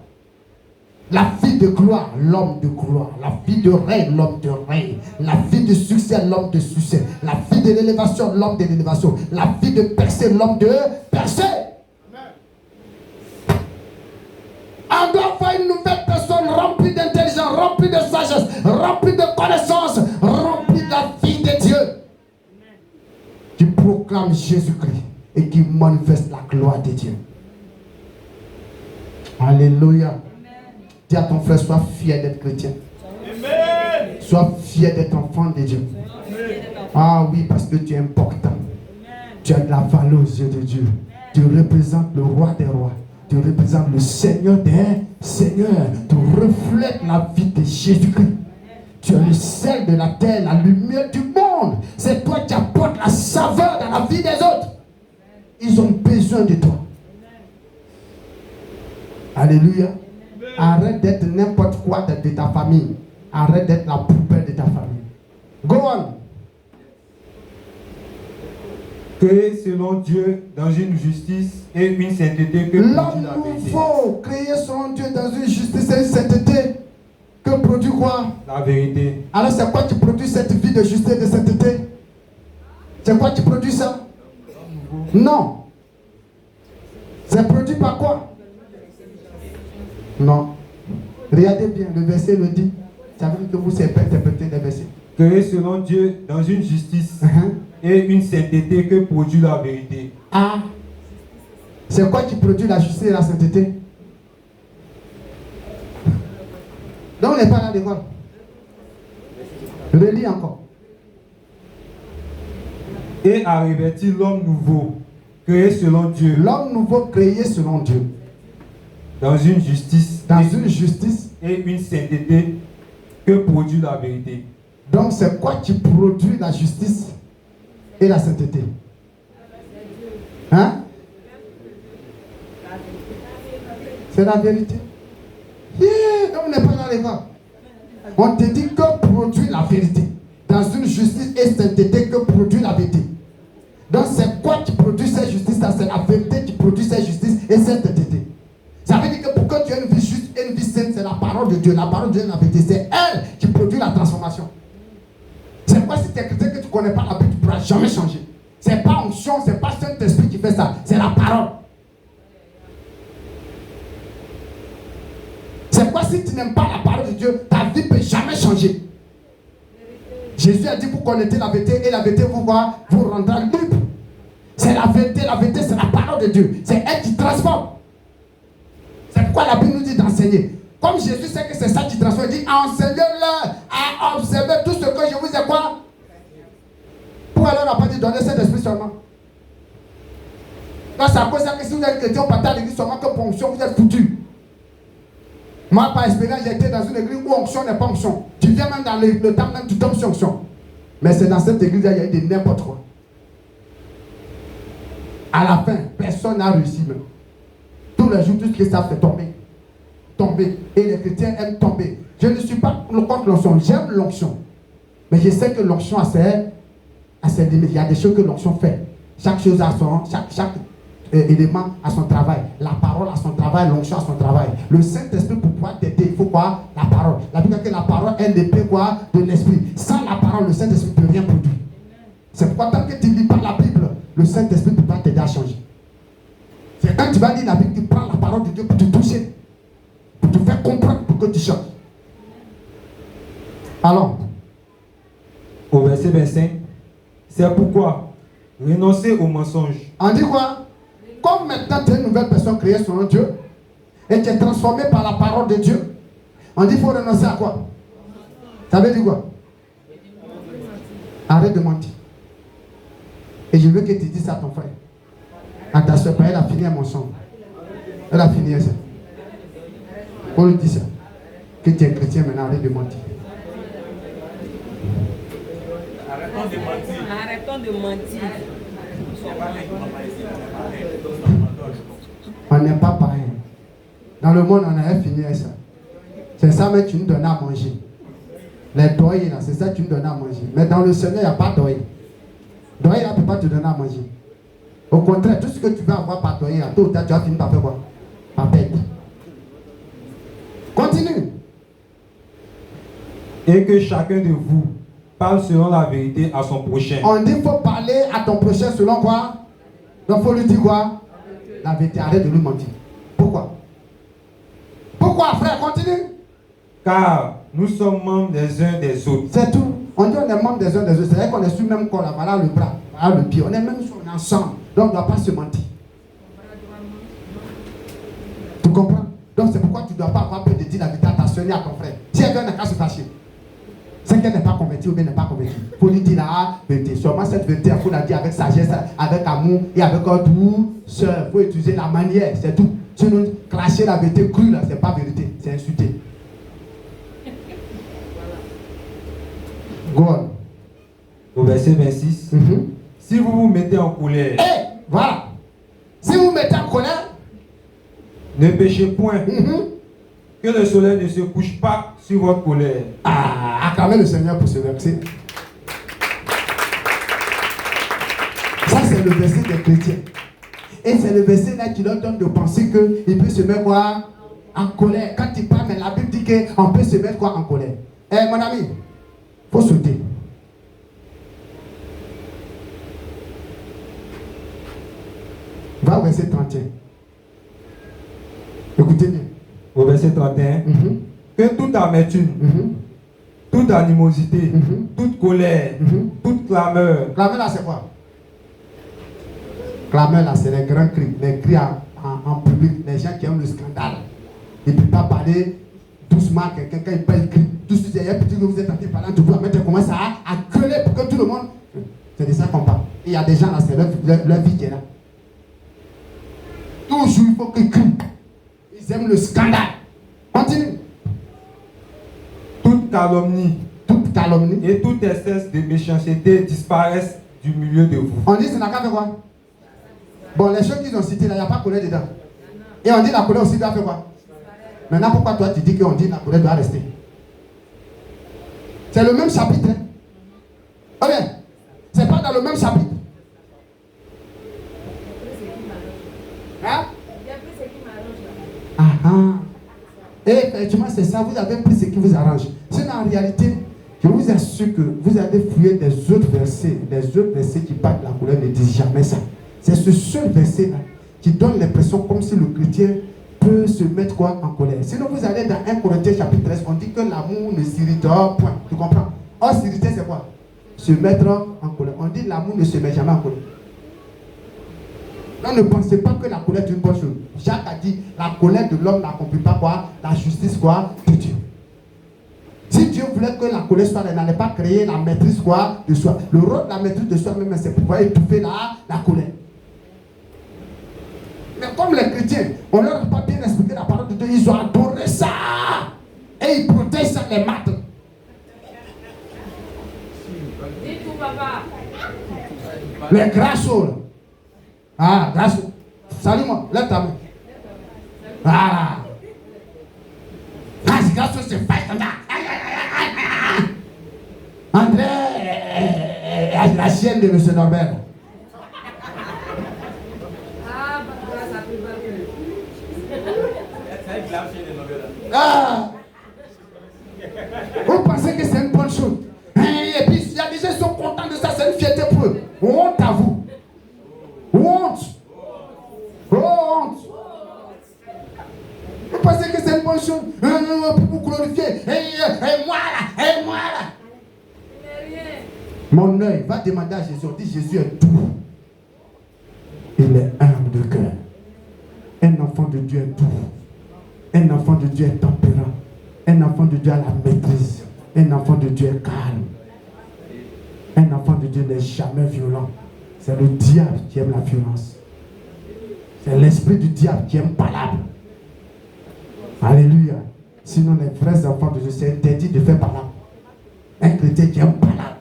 La fille de gloire, l'homme de gloire. La fille de règne, l'homme de règne. La fille de succès, l'homme de succès. La fille de l'élévation, l'homme de l'élévation. La fille de percée, l'homme de percée. On doit faire une nouvelle personne remplie d'intelligence, remplie de sagesse, remplie de connaissance, remplie de la vie de Dieu. Qui proclame Jésus-Christ et qui manifeste la gloire de Dieu. Alléluia. Dis à ton frère, sois fier d'être chrétien. Amen. Sois fier d'être enfant de Dieu. Amen. Ah oui, parce que tu es important. Amen. Tu as de la valeur aux yeux de Dieu. Amen. Tu représentes le roi des rois. Tu représentes le Seigneur des seigneurs. Tu reflètes la vie de Jésus-Christ. Tu es le sel de la terre, la lumière du monde. C'est toi qui apportes la saveur dans la vie des autres. Ils ont besoin de toi. Alléluia. Arrête d'être n'importe quoi de ta famille. Arrête d'être la poubelle de ta famille. Go on. Créé selon Dieu dans une justice et une sainteté que produit L'homme la vérité. nouveau, créé selon Dieu dans une justice et une sainteté que produit quoi? La vérité. Alors c'est quoi qui produit cette vie de justice et de sainteté? C'est quoi qui produit ça? Non. C'est produit par quoi? Non. Regardez bien, le verset le dit. Ça veut dire que vous savez pas interpréter les versets. Créé selon Dieu dans une justice et une sainteté que produit la vérité. Ah. C'est quoi qui produit la justice et la sainteté? Donc on n'est pas là l'école. Relis encore. Et à revêtir l'homme nouveau, créé selon Dieu. L'homme nouveau créé selon Dieu. Dans une justice. Dans une justice. Et une sainteté que produit la vérité. Donc c'est quoi qui produit la justice et la sainteté? Hein? C'est la vérité. Yeah, donc on n'est pas dans les vents. On te dit que produit la vérité. Dans une justice et sainteté que produit la vérité. Donc c'est quoi qui produit cette justice? C'est la vérité qui produit cette justice et cette sainteté. Ça veut dire que pour que tu aies une vie juste et une vie sainte, c'est la parole de Dieu. La parole de Dieu est la vérité. C'est elle qui produit la transformation. C'est quoi si tu es chrétien que tu ne connais pas la Bible, tu ne pourras jamais changer. Ce n'est pas onction, ce n'est pas Saint-Esprit qui fait ça. C'est la parole. C'est quoi si tu n'aimes pas la parole de Dieu, ta vie ne peut jamais changer. Jésus a dit vous connaissez la vérité et la vérité vous rendra libre. C'est la vérité c'est la parole de Dieu. C'est elle qui transforme. C'est pourquoi la Bible nous dit d'enseigner. Comme Jésus sait que c'est ça qui transforme, il dit enseignez-leur à observer tout ce que je vous ai quoi. Pour alors n'a pas dit donner cet esprit seulement. Donc c'est à cause de ça que si vous êtes chrétien, on partage l'église seulement que pour onction, vous êtes foutu. Moi, par expérience, j'ai été dans une église où onction n'est pas onction. Tu viens même dans le temps, même tu tombes sur onction. Mais c'est dans cette église il y a eu de n'importe quoi. À la fin, personne n'a réussi même. Tous les jours, tout ce qu'ils savent, c'est tomber. Tomber. Et les chrétiens aiment tomber. Je ne suis pas contre l'onction, j'aime l'onction. Mais je sais que l'onction a ses limites. Il y a des choses que l'onction fait. Chaque chose a chaque élément a son travail. La parole a son travail, l'onction a son travail. Le Saint-Esprit, pour pouvoir t'aider, il faut quoi? La parole. La Bible dit que la parole est l'épée quoi? De l'esprit. Sans la parole, le Saint-Esprit ne peut rien produire. C'est pourquoi tant que tu ne lis pas la Bible, le Saint-Esprit ne peut pas t'aider à changer. C'est quand tu vas lire la Bible, tu prends la parole de Dieu pour te toucher, pour te faire comprendre pour que tu changes. Alors, au verset 25, c'est pourquoi renoncer au mensonge. On dit quoi? Comme maintenant tu es une nouvelle personne créée selon Dieu et tu es transformé par la parole de Dieu, on dit qu'il faut renoncer à quoi? Ça veut dire quoi? Arrête de mentir. Et je veux que tu dises ça à ton frère. À ta soeur, elle a fini un mensonge. Elle a fini ça. On lui dit ça. Que tu es chrétien maintenant, arrête de mentir. Arrêtons de mentir. On n'est pas pareil. Dans le monde, on avait fini ça. C'est ça, mais tu nous donnes à manger. Les doyers, là, c'est ça que tu nous donnes à manger. Mais dans le Seigneur, il n'y a pas de doyer. Doyer, là, ne peut pas te donner à manger. Au contraire, tout ce que tu vas avoir par doyer, tôt ou tard, tu vas finir par faire quoi? Par perdre. Continue. Et que chacun de vous parle selon la vérité à son prochain. On dit qu'il faut parler à ton prochain selon quoi? Donc il faut lui dire quoi? La vérité, arrête de lui mentir. Pourquoi? Pourquoi, frère? Continue. Car nous sommes membres des uns des autres. C'est tout. On dit on est membres des uns des autres. C'est-à-dire qu'on est sur le même corps. Là. Voilà le bras, voilà le pied. On est même ensemble. Donc on ne doit pas se mentir. Tu comprends? Donc c'est pourquoi tu ne dois pas avoir peur de dire la vérité à ta soeur et à ton frère. Si elle n'a qu'à se fâcher. C'est qu'elle n'est pas convertie ou bien n'est pas convertie. Il faut lui dire la vérité. Seulement cette vérité, il faut la dire avec sagesse, avec amour et avec douceur. Il faut utiliser la manière, c'est tout. Sinon, clasher la vérité crue, là, c'est pas vérité, c'est insulter. Go on. Au verset 26, si vous vous mettez en colère, voilà. Si vous vous mettez en colère, ne péchez point. Que le soleil ne se couche pas sur votre colère. Acclamez le Seigneur pour ce verset. Ça, c'est le verset des chrétiens. Et c'est le verset là qui leur donne de penser qu'il peut se mettre quoi? En colère. Quand il parle, mais la Bible dit qu'on peut se mettre quoi? En colère. Mon ami, il faut sauter. Va au verset 31. Écoutez bien. Au verset 31, que toute amertume, toute animosité, toute colère, toute clameur. Clameur là, c'est quoi? Clameur là, c'est les grands cris. Les cris en public. Les gens qui aiment le scandale. Ils ne peuvent pas parler doucement à quelqu'un quand il parle, il crie. Tout ce qui est petit que vous êtes en train de parler entre vous, à mettre commence à gueuler pour que tout le monde. C'est de ça qu'on parle. Il y a des gens là, c'est leur vie qui est là. Toujours il faut qu'ils crient. Ils aiment le scandale. Continue. Toute calomnie. Toute calomnie. Et tout excès de méchanceté disparaissent du milieu de vous. On dit c'est la carte de quoi? Bon, les choses qu'ils ont citées là, il n'y a pas de colère dedans. Et on dit la colère aussi doit faire quoi? Maintenant, pourquoi toi tu dis qu'on dit la colère doit rester? C'est le même chapitre. Hein? Ok. C'est pas dans le même chapitre. Hein? Et effectivement, c'est ça, vous avez pris ce qui vous arrange. Sinon, en réalité, je vous assure que vous allez fouiller des autres versets. Les autres versets qui parlent de la colère ne disent jamais ça. C'est ce seul verset-là qui donne l'impression comme si le chrétien peut se mettre quoi en colère. Sinon, vous allez dans 1 Corinthiens chapitre 13, on dit que l'amour ne s'irrite pas, point. Tu comprends? Or, s'irriter, c'est quoi? Se mettre en colère. On dit l'amour ne se met jamais en colère. Non, ne pensez pas que la colère est une bonne chose. Jacques a dit, la colère de l'homme n'accomplit pas quoi? La justice quoi? De Dieu. Si Dieu voulait que la colère soit, il n'allait pas créer la maîtrise quoi? De soi. Le rôle de la maîtrise de soi-même, c'est pourquoi étouffer la colère. Mais comme les chrétiens, on leur a pas bien expliqué la parole de Dieu, ils ont adoré ça. Et ils protègent ça, les maths. Dis tout, papa. Les grâces. Ah, grâce. Salut moi, lève ta main. Voilà. Ah, c'est grâce, c'est fait comme ça. André, la chienne de M. Norbert. Ah, grâce à plus Ah. Vous pensez que c'est une bonne chose. Et puis, il y a des gens qui sont contents de ça, c'est une fierté pour eux. Honte à vous. Honte. Oh, honte. Vous pensez que c'est une bonne chose pour vous glorifier. Et moi là. Mon œil va demander à Jésus. On dit Jésus est doux. Il est humble de cœur. Un enfant de Dieu est doux. Un enfant de Dieu est tempérant. Un enfant de Dieu a la maîtrise. Un enfant de Dieu est calme. Un enfant de Dieu n'est jamais violent. C'est le diable qui aime la violence. C'est l'esprit du diable qui aime palabre. Alléluia. Sinon, les vrais enfants de Dieu, c'est interdit de faire palabre. Un chrétien qui aime palabre.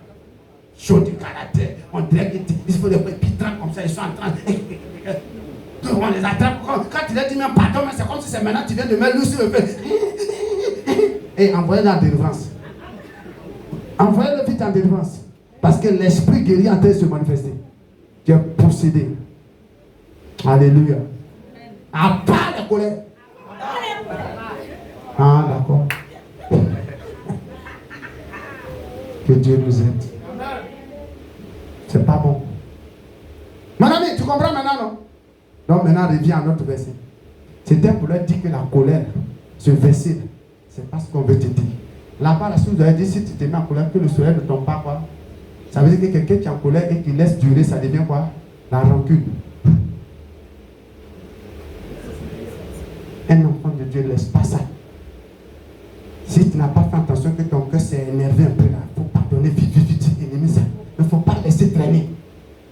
Chaud du caractère. On dirait qu'il faut des pitrans comme ça. Ils sont en train. On les attrape. Quand il a dit même pardon, mais c'est comme si c'est maintenant tu viens de mettre lui sur le feu. Et envoyez-le en délivrance. Envoyez-le vite en délivrance. Parce que l'esprit guéri est en train de se manifester. Tu es possédé. Alléluia. À part la colère. Ah, d'accord. Que Dieu nous aide. C'est pas bon. Mon ami, tu comprends maintenant, non? Donc maintenant, reviens à notre verset. C'était pour leur dire que la colère, ce verset, c'est pas ce qu'on veut te dire. Là-bas, la source vous avez dit, si tu te mets en colère, que le soleil ne tombe pas, quoi. Ça veut dire que quelqu'un qui est en colère et qui laisse durer, ça devient quoi? La rancune. Un enfant de Dieu ne laisse pas ça. Si tu n'as pas fait attention que ton cœur s'est énervé un peu là, il faut pardonner vite, ennemi ça. Il ne faut pas laisser traîner.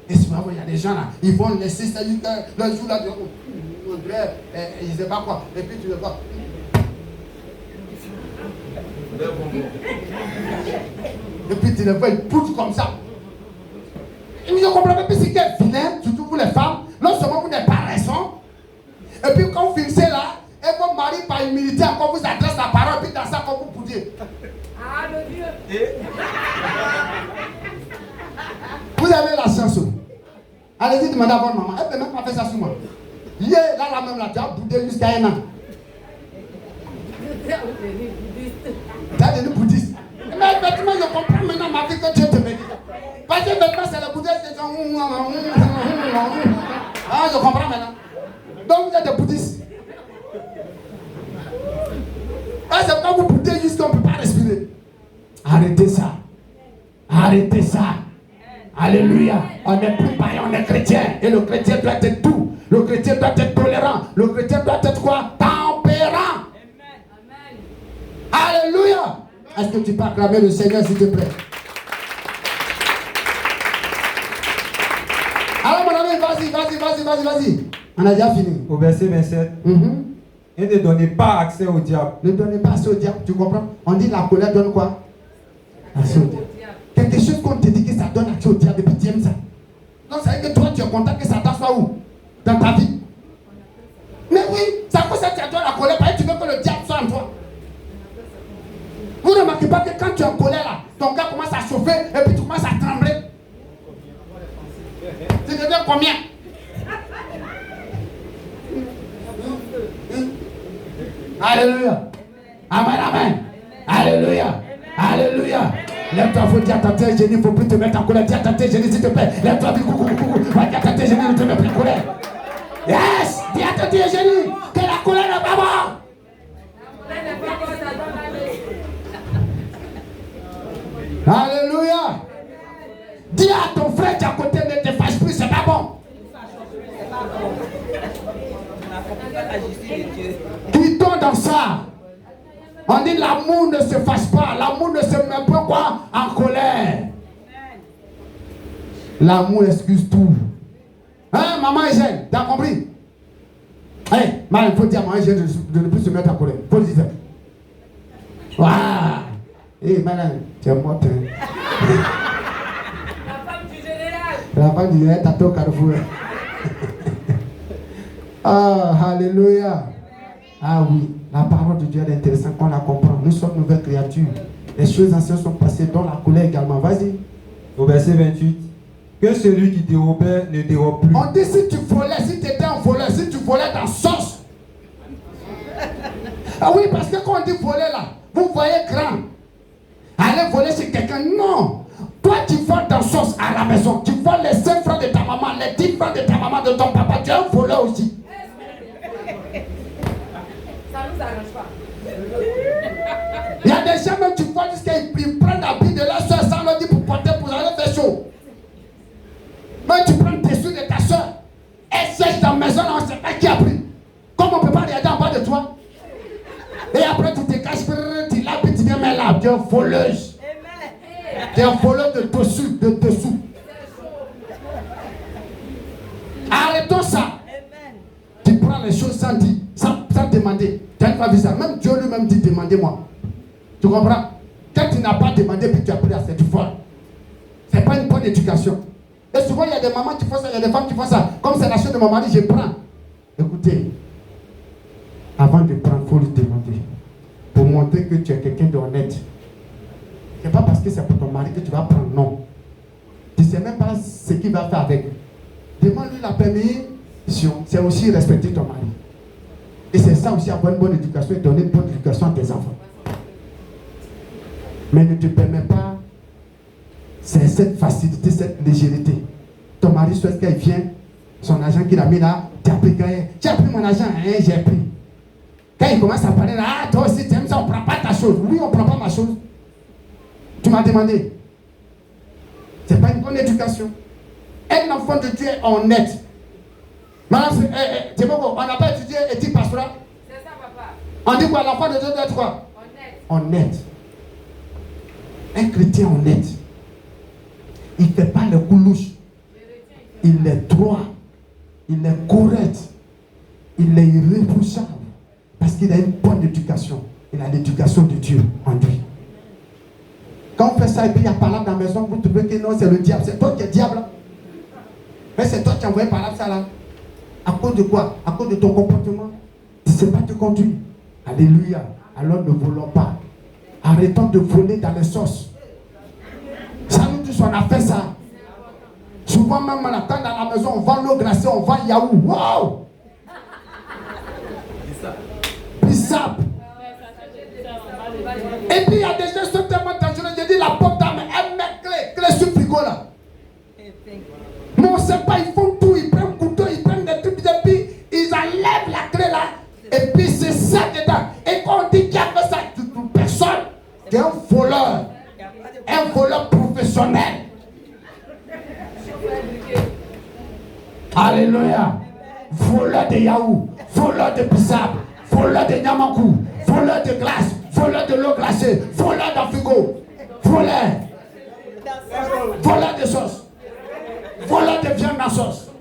Et souvent, il y a des gens là, ils vont laisser ça, le jour là, on dirait, je ne sais pas quoi, et puis tu le vois. Et puis tu le vois, il pousse comme ça. Et je ne comprends pas ce qui est vilain, surtout vous les femmes, non seulement vous n'êtes pas raison, et puis quand vous finissez là, et votre mari par humilité encore vous adresse la parole, et puis dans ça, quand vous poudiez. Ah, le Dieu. Vous avez la chance. Allez-y demander à votre maman. Elle ne peut même pas faire ça sur moi. Hier, là même, là, tu as boudé jusqu'à un an. Tu as devenu bouddhiste. Mais effectivement, je comprends maintenant ma vie que Dieu te met. Parce que maintenant, c'est le bouddhiste. Ah, je comprends maintenant. Donc, vous êtes des bouddhistes. Ah, c'est quand vous boudez jusqu'à on ne peut pas respirer. Arrêtez ça. Arrêtez ça. Alléluia. On n'est plus païen, on est chrétien. Et le chrétien doit être doux. Le chrétien doit être tolérant. Le chrétien doit être quoi? Tempérant. Alléluia. Est-ce que tu peux acclamer le Seigneur s'il te plaît? Alors mon ami, vas-y. On a déjà fini. Au verset 27. Et ne donnez pas accès au diable. Ne donnez pas accès au diable, tu comprends? On dit la colère donne quoi? Accès au diable. Quelque chose qu'on te dit que ça donne accès au diable et puis tu aimes ça. Donc ça veut dire que toi tu es content que Satan soit où? Dans ta vie. Mais oui, c'est à cause que tu as la colère parce que tu veux que le diable soit en toi. Vous ne remarquez pas que quand tu es en colère là, ton gars commence à chauffer et puis tu commences à trembler. Tu deviens combien? Alléluia. Amen. Alléluia. Alléluia. Lève-toi, il faut dire à ta tête, génie, il ne faut plus te mettre en colère. Dis à ta tête, génie, s'il te plaît. Lève-toi, dis coucou. Va dire à ta tête, génie, ne te mets plus en colère. Yes. Tu as te dire, j'ai dit que la colère n'est pas bonne. Alléluia. Dis à ton frère qui est à côté, ne te fâche plus, c'est pas bon. Quittons dans ça. On dit l'amour ne se fâche pas, l'amour ne se met pas quoi en colère. L'amour excuse tout. Hein, maman est jeune, t'as compris? Hey, il faut dire à maman est jeune de ne plus se mettre en colère. Faut le dire. Waouh! Hey, madame, tu es morte. La femme du général. La femme du général, t'as au carrefour. Ah, alléluia. Ah oui, la parole de Dieu est intéressante quand on la comprend. Nous sommes nouvelles créatures. Les choses anciennes sont passées, dont la colère également. Vas-y. Au verset 28. Que celui qui dérobait ne dérobe plus. On dit si tu volais, si tu étais un voleur, si tu volais dans sauce. Ah oui, parce que quand on dit voler là, vous voyez grand. Aller voler chez quelqu'un, non. Toi tu voles dans sauce à la maison. Tu voles les 5 francs de ta maman, les 10 francs de ta maman, de ton papa. Tu es un voleur aussi. Ça nous arrange pas. Il y a des gens même tu vois jusqu'à ils prennent l'habit de la soeur sans leur dire pour porter pour aller faire chaud. Mais tu prends tes sous de ta soeur. Elle sèche dans la maison, là, on ne sait pas qui a pris. Comme on ne peut pas regarder en bas de toi. Et après tu te caches, tu l'habites, tu viens mettre là, tu es voleuse. Tu es un voleur de dessous, de dessous. Arrêtons ça. Tu prends les choses sans dire, sans demander. Tu n'as pas vu ça. Même Dieu lui-même dit demandez-moi. Tu comprends? Quand tu n'as pas demandé puis tu as pris à cette fois, ce n'est pas une bonne éducation. Et souvent il y a des mamans qui font ça, il y a des femmes qui font ça. Comme c'est la chose de mon mari, je prends. Écoutez, avant de prendre, il faut lui demander. Pour montrer que tu es quelqu'un d'honnête. Ce n'est pas parce que c'est pour ton mari que tu vas prendre, non. Tu ne sais même pas ce qu'il va faire avec. Demande-lui la permission, c'est aussi respecter ton mari. Et c'est ça aussi avoir une bonne éducation et donner une bonne éducation à tes enfants. Mais ne te permets pas, c'est cette facilité, cette légèreté. Ton mari souhaite qu'il vienne, son argent qu'il a mis là, tu as pris mon argent, hein, j'ai pris. Quand il commence à parler là, ah toi aussi tu aimes ça, on ne prend pas ta chose. Oui, on ne prend pas ma chose. Tu m'as demandé. Ce n'est pas une bonne éducation. Un enfant de Dieu est honnête. Madame, on n'a pas étudié éthique pastorale. C'est ça, papa. On dit quoi? L'enfant de Dieu doit être quoi? Honnête. Honnête. Un chrétien honnête. Il ne fait pas le coup louche. Il est droit. Il est correct. Il est irréprochable. Parce qu'il a une bonne éducation. Il a l'éducation de Dieu en lui. Quand on fait ça et puis il y a par là dans la maison, vous trouvez que non, c'est le diable. C'est toi qui es diable. Mais c'est toi qui as envoyé par là ça là. À cause de quoi? À cause de ton comportement. Tu ne sais pas te conduire. Alléluia. Alors ne volons pas. Arrêtons de voler dans les sauces. Ça nous tous on a fait ça. Souvent même on attend dans la maison, on vend l'eau glacée, on vend yaourt. Wow! Bissap. Et puis il y a des gens qui sont tellement dangereux. J'ai dit la porte d'âme, elle met clé sur le frigo là. Mais on ne sait pas, ils font tout, ils prennent couteau, ils prennent des trucs, et puis ils enlèvent la clé là, et puis c'est ça dedans. Et quand on dit qu'il y a fait ça, personne, c'est un voleur professionnel. Alléluia. Voleur de yaourt, voleur de bissap, voleur de nyamakou, voleur de glace, voleur de l'eau glacée, voleur d'un frigo, voleur de sauce. Voleur de viande en sauce.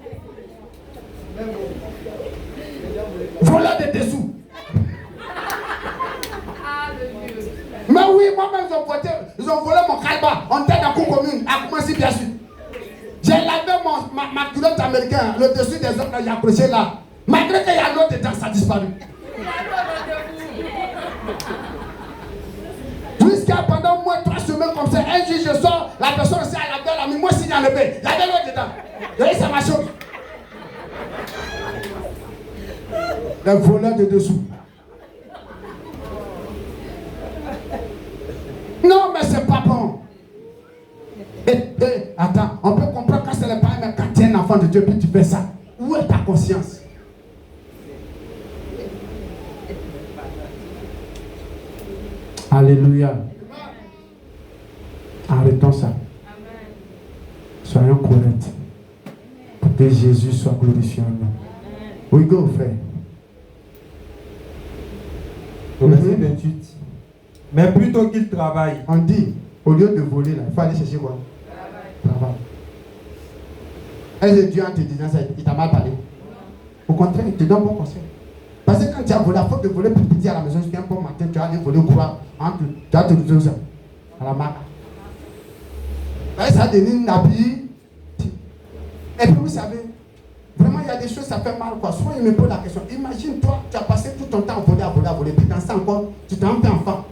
Voleur de dessous. Mais oui, moi-même, ils ont volé mon calba. On était dans la cour commune, à commencer bien sûr. J'ai lavé ma culotte américaine, le dessus des hommes, j'ai accroché là. Malgré qu'il y a l'autre dedans, ça a disparu. Jusqu'à pendant moins 3 semaines comme ça, un jour je sors, la personne aussi à la belle amie, moi aussi dans le bain, la belle l'autre dedans. Vous voyez, c'est ma chose. Le voleur de dessous. Non, mais c'est pas bon. Attends, on peut comprendre quand c'est le pareil, mais quand tu es un enfant de Dieu, puis tu fais ça, où est ta conscience? Alléluia. Arrêtons ça. Soyons corrects. Pour que Jésus soit glorifié en nous. We go, frère. Au verset 28. Mais plutôt qu'il travaille. On dit, au lieu de voler, là, il faut aller chercher quoi? Travail. Est-ce que Dieu en te disant ça, il t'a mal parlé? Au contraire, il te donne bon conseil. Parce que quand tu as volé, à faute de voler plus petit à la maison, je viens pour matin, tu vas aller voler quoi? Tu vas te dire ça. À la marque. Ça donne une habille. Et puis vous savez, vraiment il y a des choses, ça fait mal quoi. Souvent il me pose la question. Imagine toi, tu as passé tout ton temps à voler. Puis dans ça encore, tu t'en fais enfant.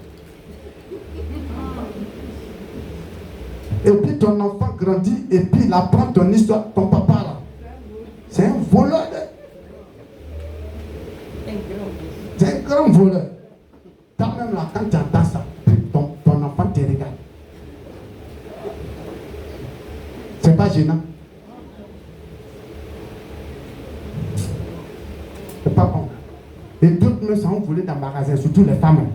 Et puis ton enfant grandit et puis il apprend ton histoire, ton papa là. C'est un voleur. C'est un grand voleur. Toi-même là, quand tu entends ça, ton enfant te regarde. C'est pas gênant. C'est pas bon. Et d'autres me sont volés dans le magasin, surtout les femmes.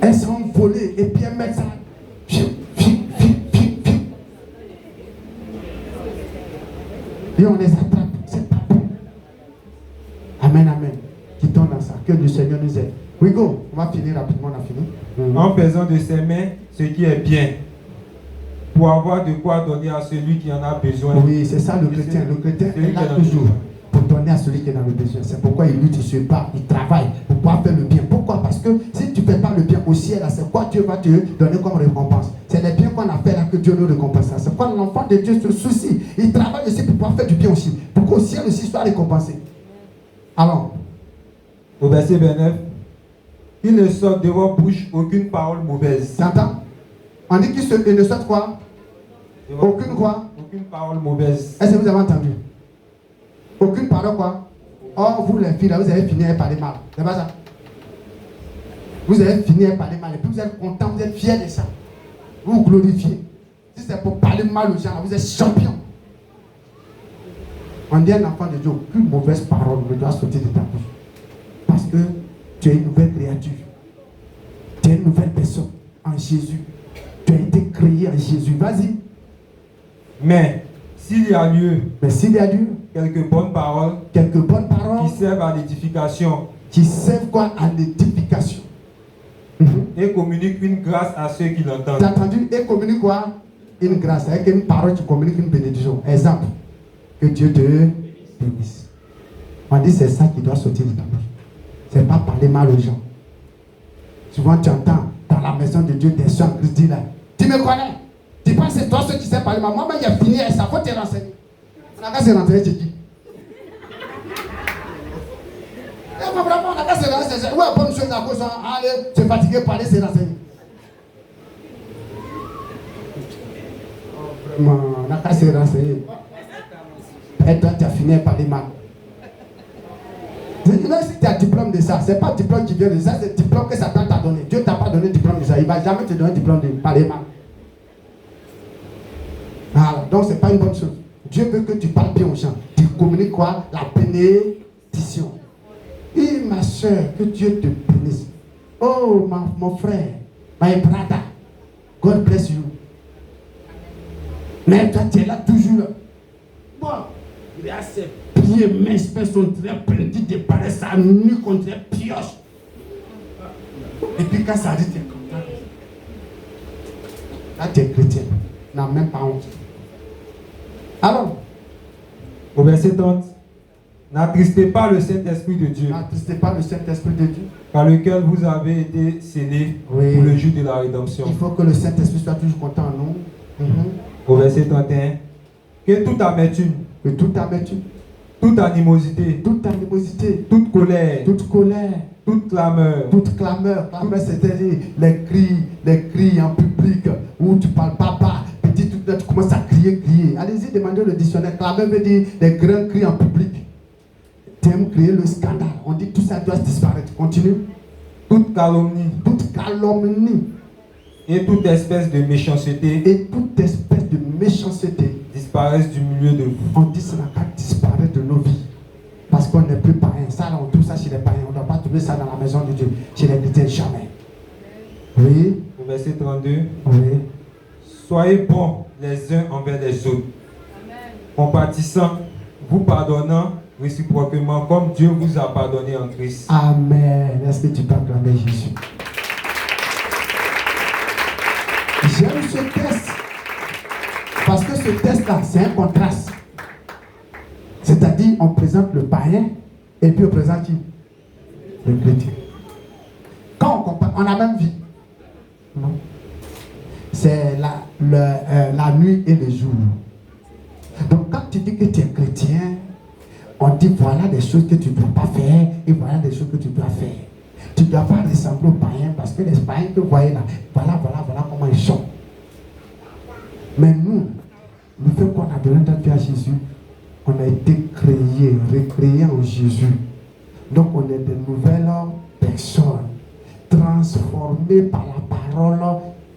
Elles sont volées et puis elles mettent ça. Et on les attrape. C'est pas bon. Amen, amen. Quittons dans ça. Que le Seigneur nous aide. We go. On va finir rapidement. On a fini. En faisant de ses mains ce qui est bien, pour avoir de quoi donner à celui qui en a besoin. Oui, c'est ça le chrétien. Le chrétien est là toujours pour donner à celui qui est dans le besoin. C'est pourquoi il lutte, il se bat, il travaille pour pouvoir faire le bien. Pourquoi? Parce que si tu ne fais pas le bien au ciel, c'est quoi Dieu va te donner comme récompense? C'est les biens qu'on a fait là que Dieu nous récompense. C'est pourquoi l'enfant de Dieu se soucie. Il travaille aussi pour pouvoir faire du bien aussi. Pour qu'au ciel aussi soit récompensé. Alors, au verset 29, il ne sort de vos bouches aucune parole mauvaise. Tu entends? On dit qu'il ne sort quoi? Aucune quoi? Aucune parole mauvaise. Est-ce que vous avez entendu? Aucune parole quoi? Or, vous les filles, là, vous avez fini à parler mal. C'est pas ça? Vous avez fini à parler mal. Et puis vous êtes content, vous êtes fiers de ça. Vous vous glorifiez. Si c'est pour parler mal aux gens, là, vous êtes champion. On dit à un enfant de Dieu, aucune mauvaise parole ne doit sortir de ta bouche. Parce que tu es une nouvelle créature. Tu es une nouvelle personne en Jésus. Tu as été créé en Jésus. Vas-y. Mais s'il y a lieu, quelques bonnes paroles qui servent à l'édification, quoi? À l'édification. Et communique une grâce à ceux qui l'entendent. Tu as entendu? Et communique quoi? Une grâce. Avec une parole, tu communiques une bénédiction. Exemple. Que Dieu te bénisse. On dit c'est ça qui doit sortir de ta bouche. C'est pas parler mal aux gens. Souvent tu entends dans la maison de Dieu des soeurs qui disent là, tu me connais? Tu penses que c'est toi ceux qui sais parler mal? Moi-même j'ai fini et ça faut te renseigner. On n'a qu'à se renseigner, tu dis. Vraiment, on n'a qu'à se renseigner. Ouais, bonne chose à cause, allez, tu es fatigué par aller se renseigner. Vraiment, on n'a qu'à se renseigner. Et toi, tu as fini par parler mal. Si tu as diplôme de ça, ce n'est pas le diplôme qui vient de ça, c'est le diplôme que Satan t'a donné. Dieu ne t'a pas donné le diplôme de ça. Il ne va jamais te donner le diplôme de parler mal. Voilà, donc ce n'est pas une bonne chose. Dieu veut que tu parles bien aux gens. Tu communiques quoi? La bénédiction. Et ma soeur, que Dieu te bénisse. Oh, mon frère, my brother, God bless you. Mais toi, tu es là toujours. Bon, il y a ses pieds, mes espèces sont très petits, de pareil, sa nuque, on dirait pioche. Et puis quand ça dit, tu es content. Là, tu es chrétien. Non, même pas honte. Alors, au verset 30, n'attristez pas le Saint-Esprit de Dieu. N'attristez pas le Saint-Esprit de Dieu. Par lequel vous avez été scellés pour le jour de la rédemption. Il faut que le Saint-Esprit soit toujours content en nous. Au verset 31, que toute amertume, toute animosité, toute colère, toute clameur, c'est-à-dire les cris en public où tu parles papa, petit tout tu commences à crier. Allez-y, demandez le dictionnaire. Clameur veut dire les grands cris en public. Tu aimes crier le scandale. On dit que tout ça doit disparaître. Continue. Toute calomnie. Et toute espèce de méchanceté. Disparaissent du milieu de vous. On dit que ça n'a qu'à disparaître de nos vies. Parce qu'on n'est plus pareil. Ça, là, on trouve ça chez trouver ça dans la maison de Dieu. Chez les chrétiens, jamais. Oui. Au verset 32. Oui. Soyez bons les uns envers les autres, Amen. compatissants, vous pardonnant réciproquement comme Dieu vous a pardonné en Christ. Amen. Est-ce que tu peux acclamer Jésus? J'aime ce test. Parce que ce test-là, c'est un contraste. C'est-à-dire, on présente le païen et puis on présente qui? Le chrétien. Quand on compare, on a même vie. Non. C'est la nuit et le jour. Donc, quand tu dis que tu es chrétien, on dit voilà des choses que tu ne dois pas faire et voilà des choses que tu dois faire. Tu ne dois pas ressembler aux païens parce que les païens que vous voyez là, voilà comment ils sont. Mais nous faisons qu'on a donné notre vie à Jésus, on a été créés, recréés en Jésus. Donc on est de nouvelles personnes, transformées par la parole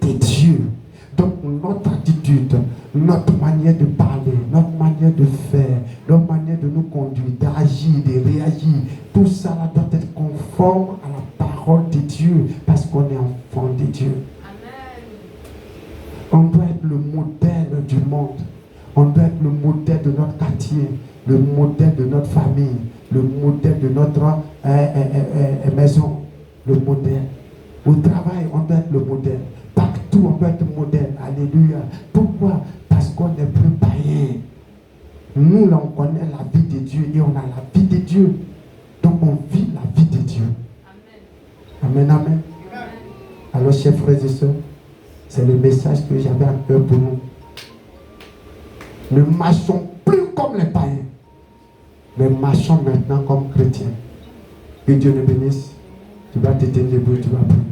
de Dieu. Donc notre attitude, notre manière de parler, notre manière de faire, notre manière de nous conduire, d'agir, de réagir, tout ça là doit être conforme à la parole de Dieu parce qu'on est enfant de Dieu. On doit être le modèle du monde. On doit être le modèle de notre quartier, le modèle de notre famille, le modèle de notre maison, le modèle. Au travail, on doit être le modèle. Partout, on doit être le modèle. Alléluia. Pourquoi? Parce qu'on n'est plus païen. Nous, là, on connaît la vie de Dieu et on a la vie de Dieu. Donc, on vit la vie de Dieu. Amen, amen. Alors, chers frères et sœurs, c'est le message que j'avais à cœur pour nous. Ne marchons plus comme les païens, mais marchons maintenant comme chrétiens. Que Dieu nous bénisse. Tu vas te tenir debout, tu vas prier.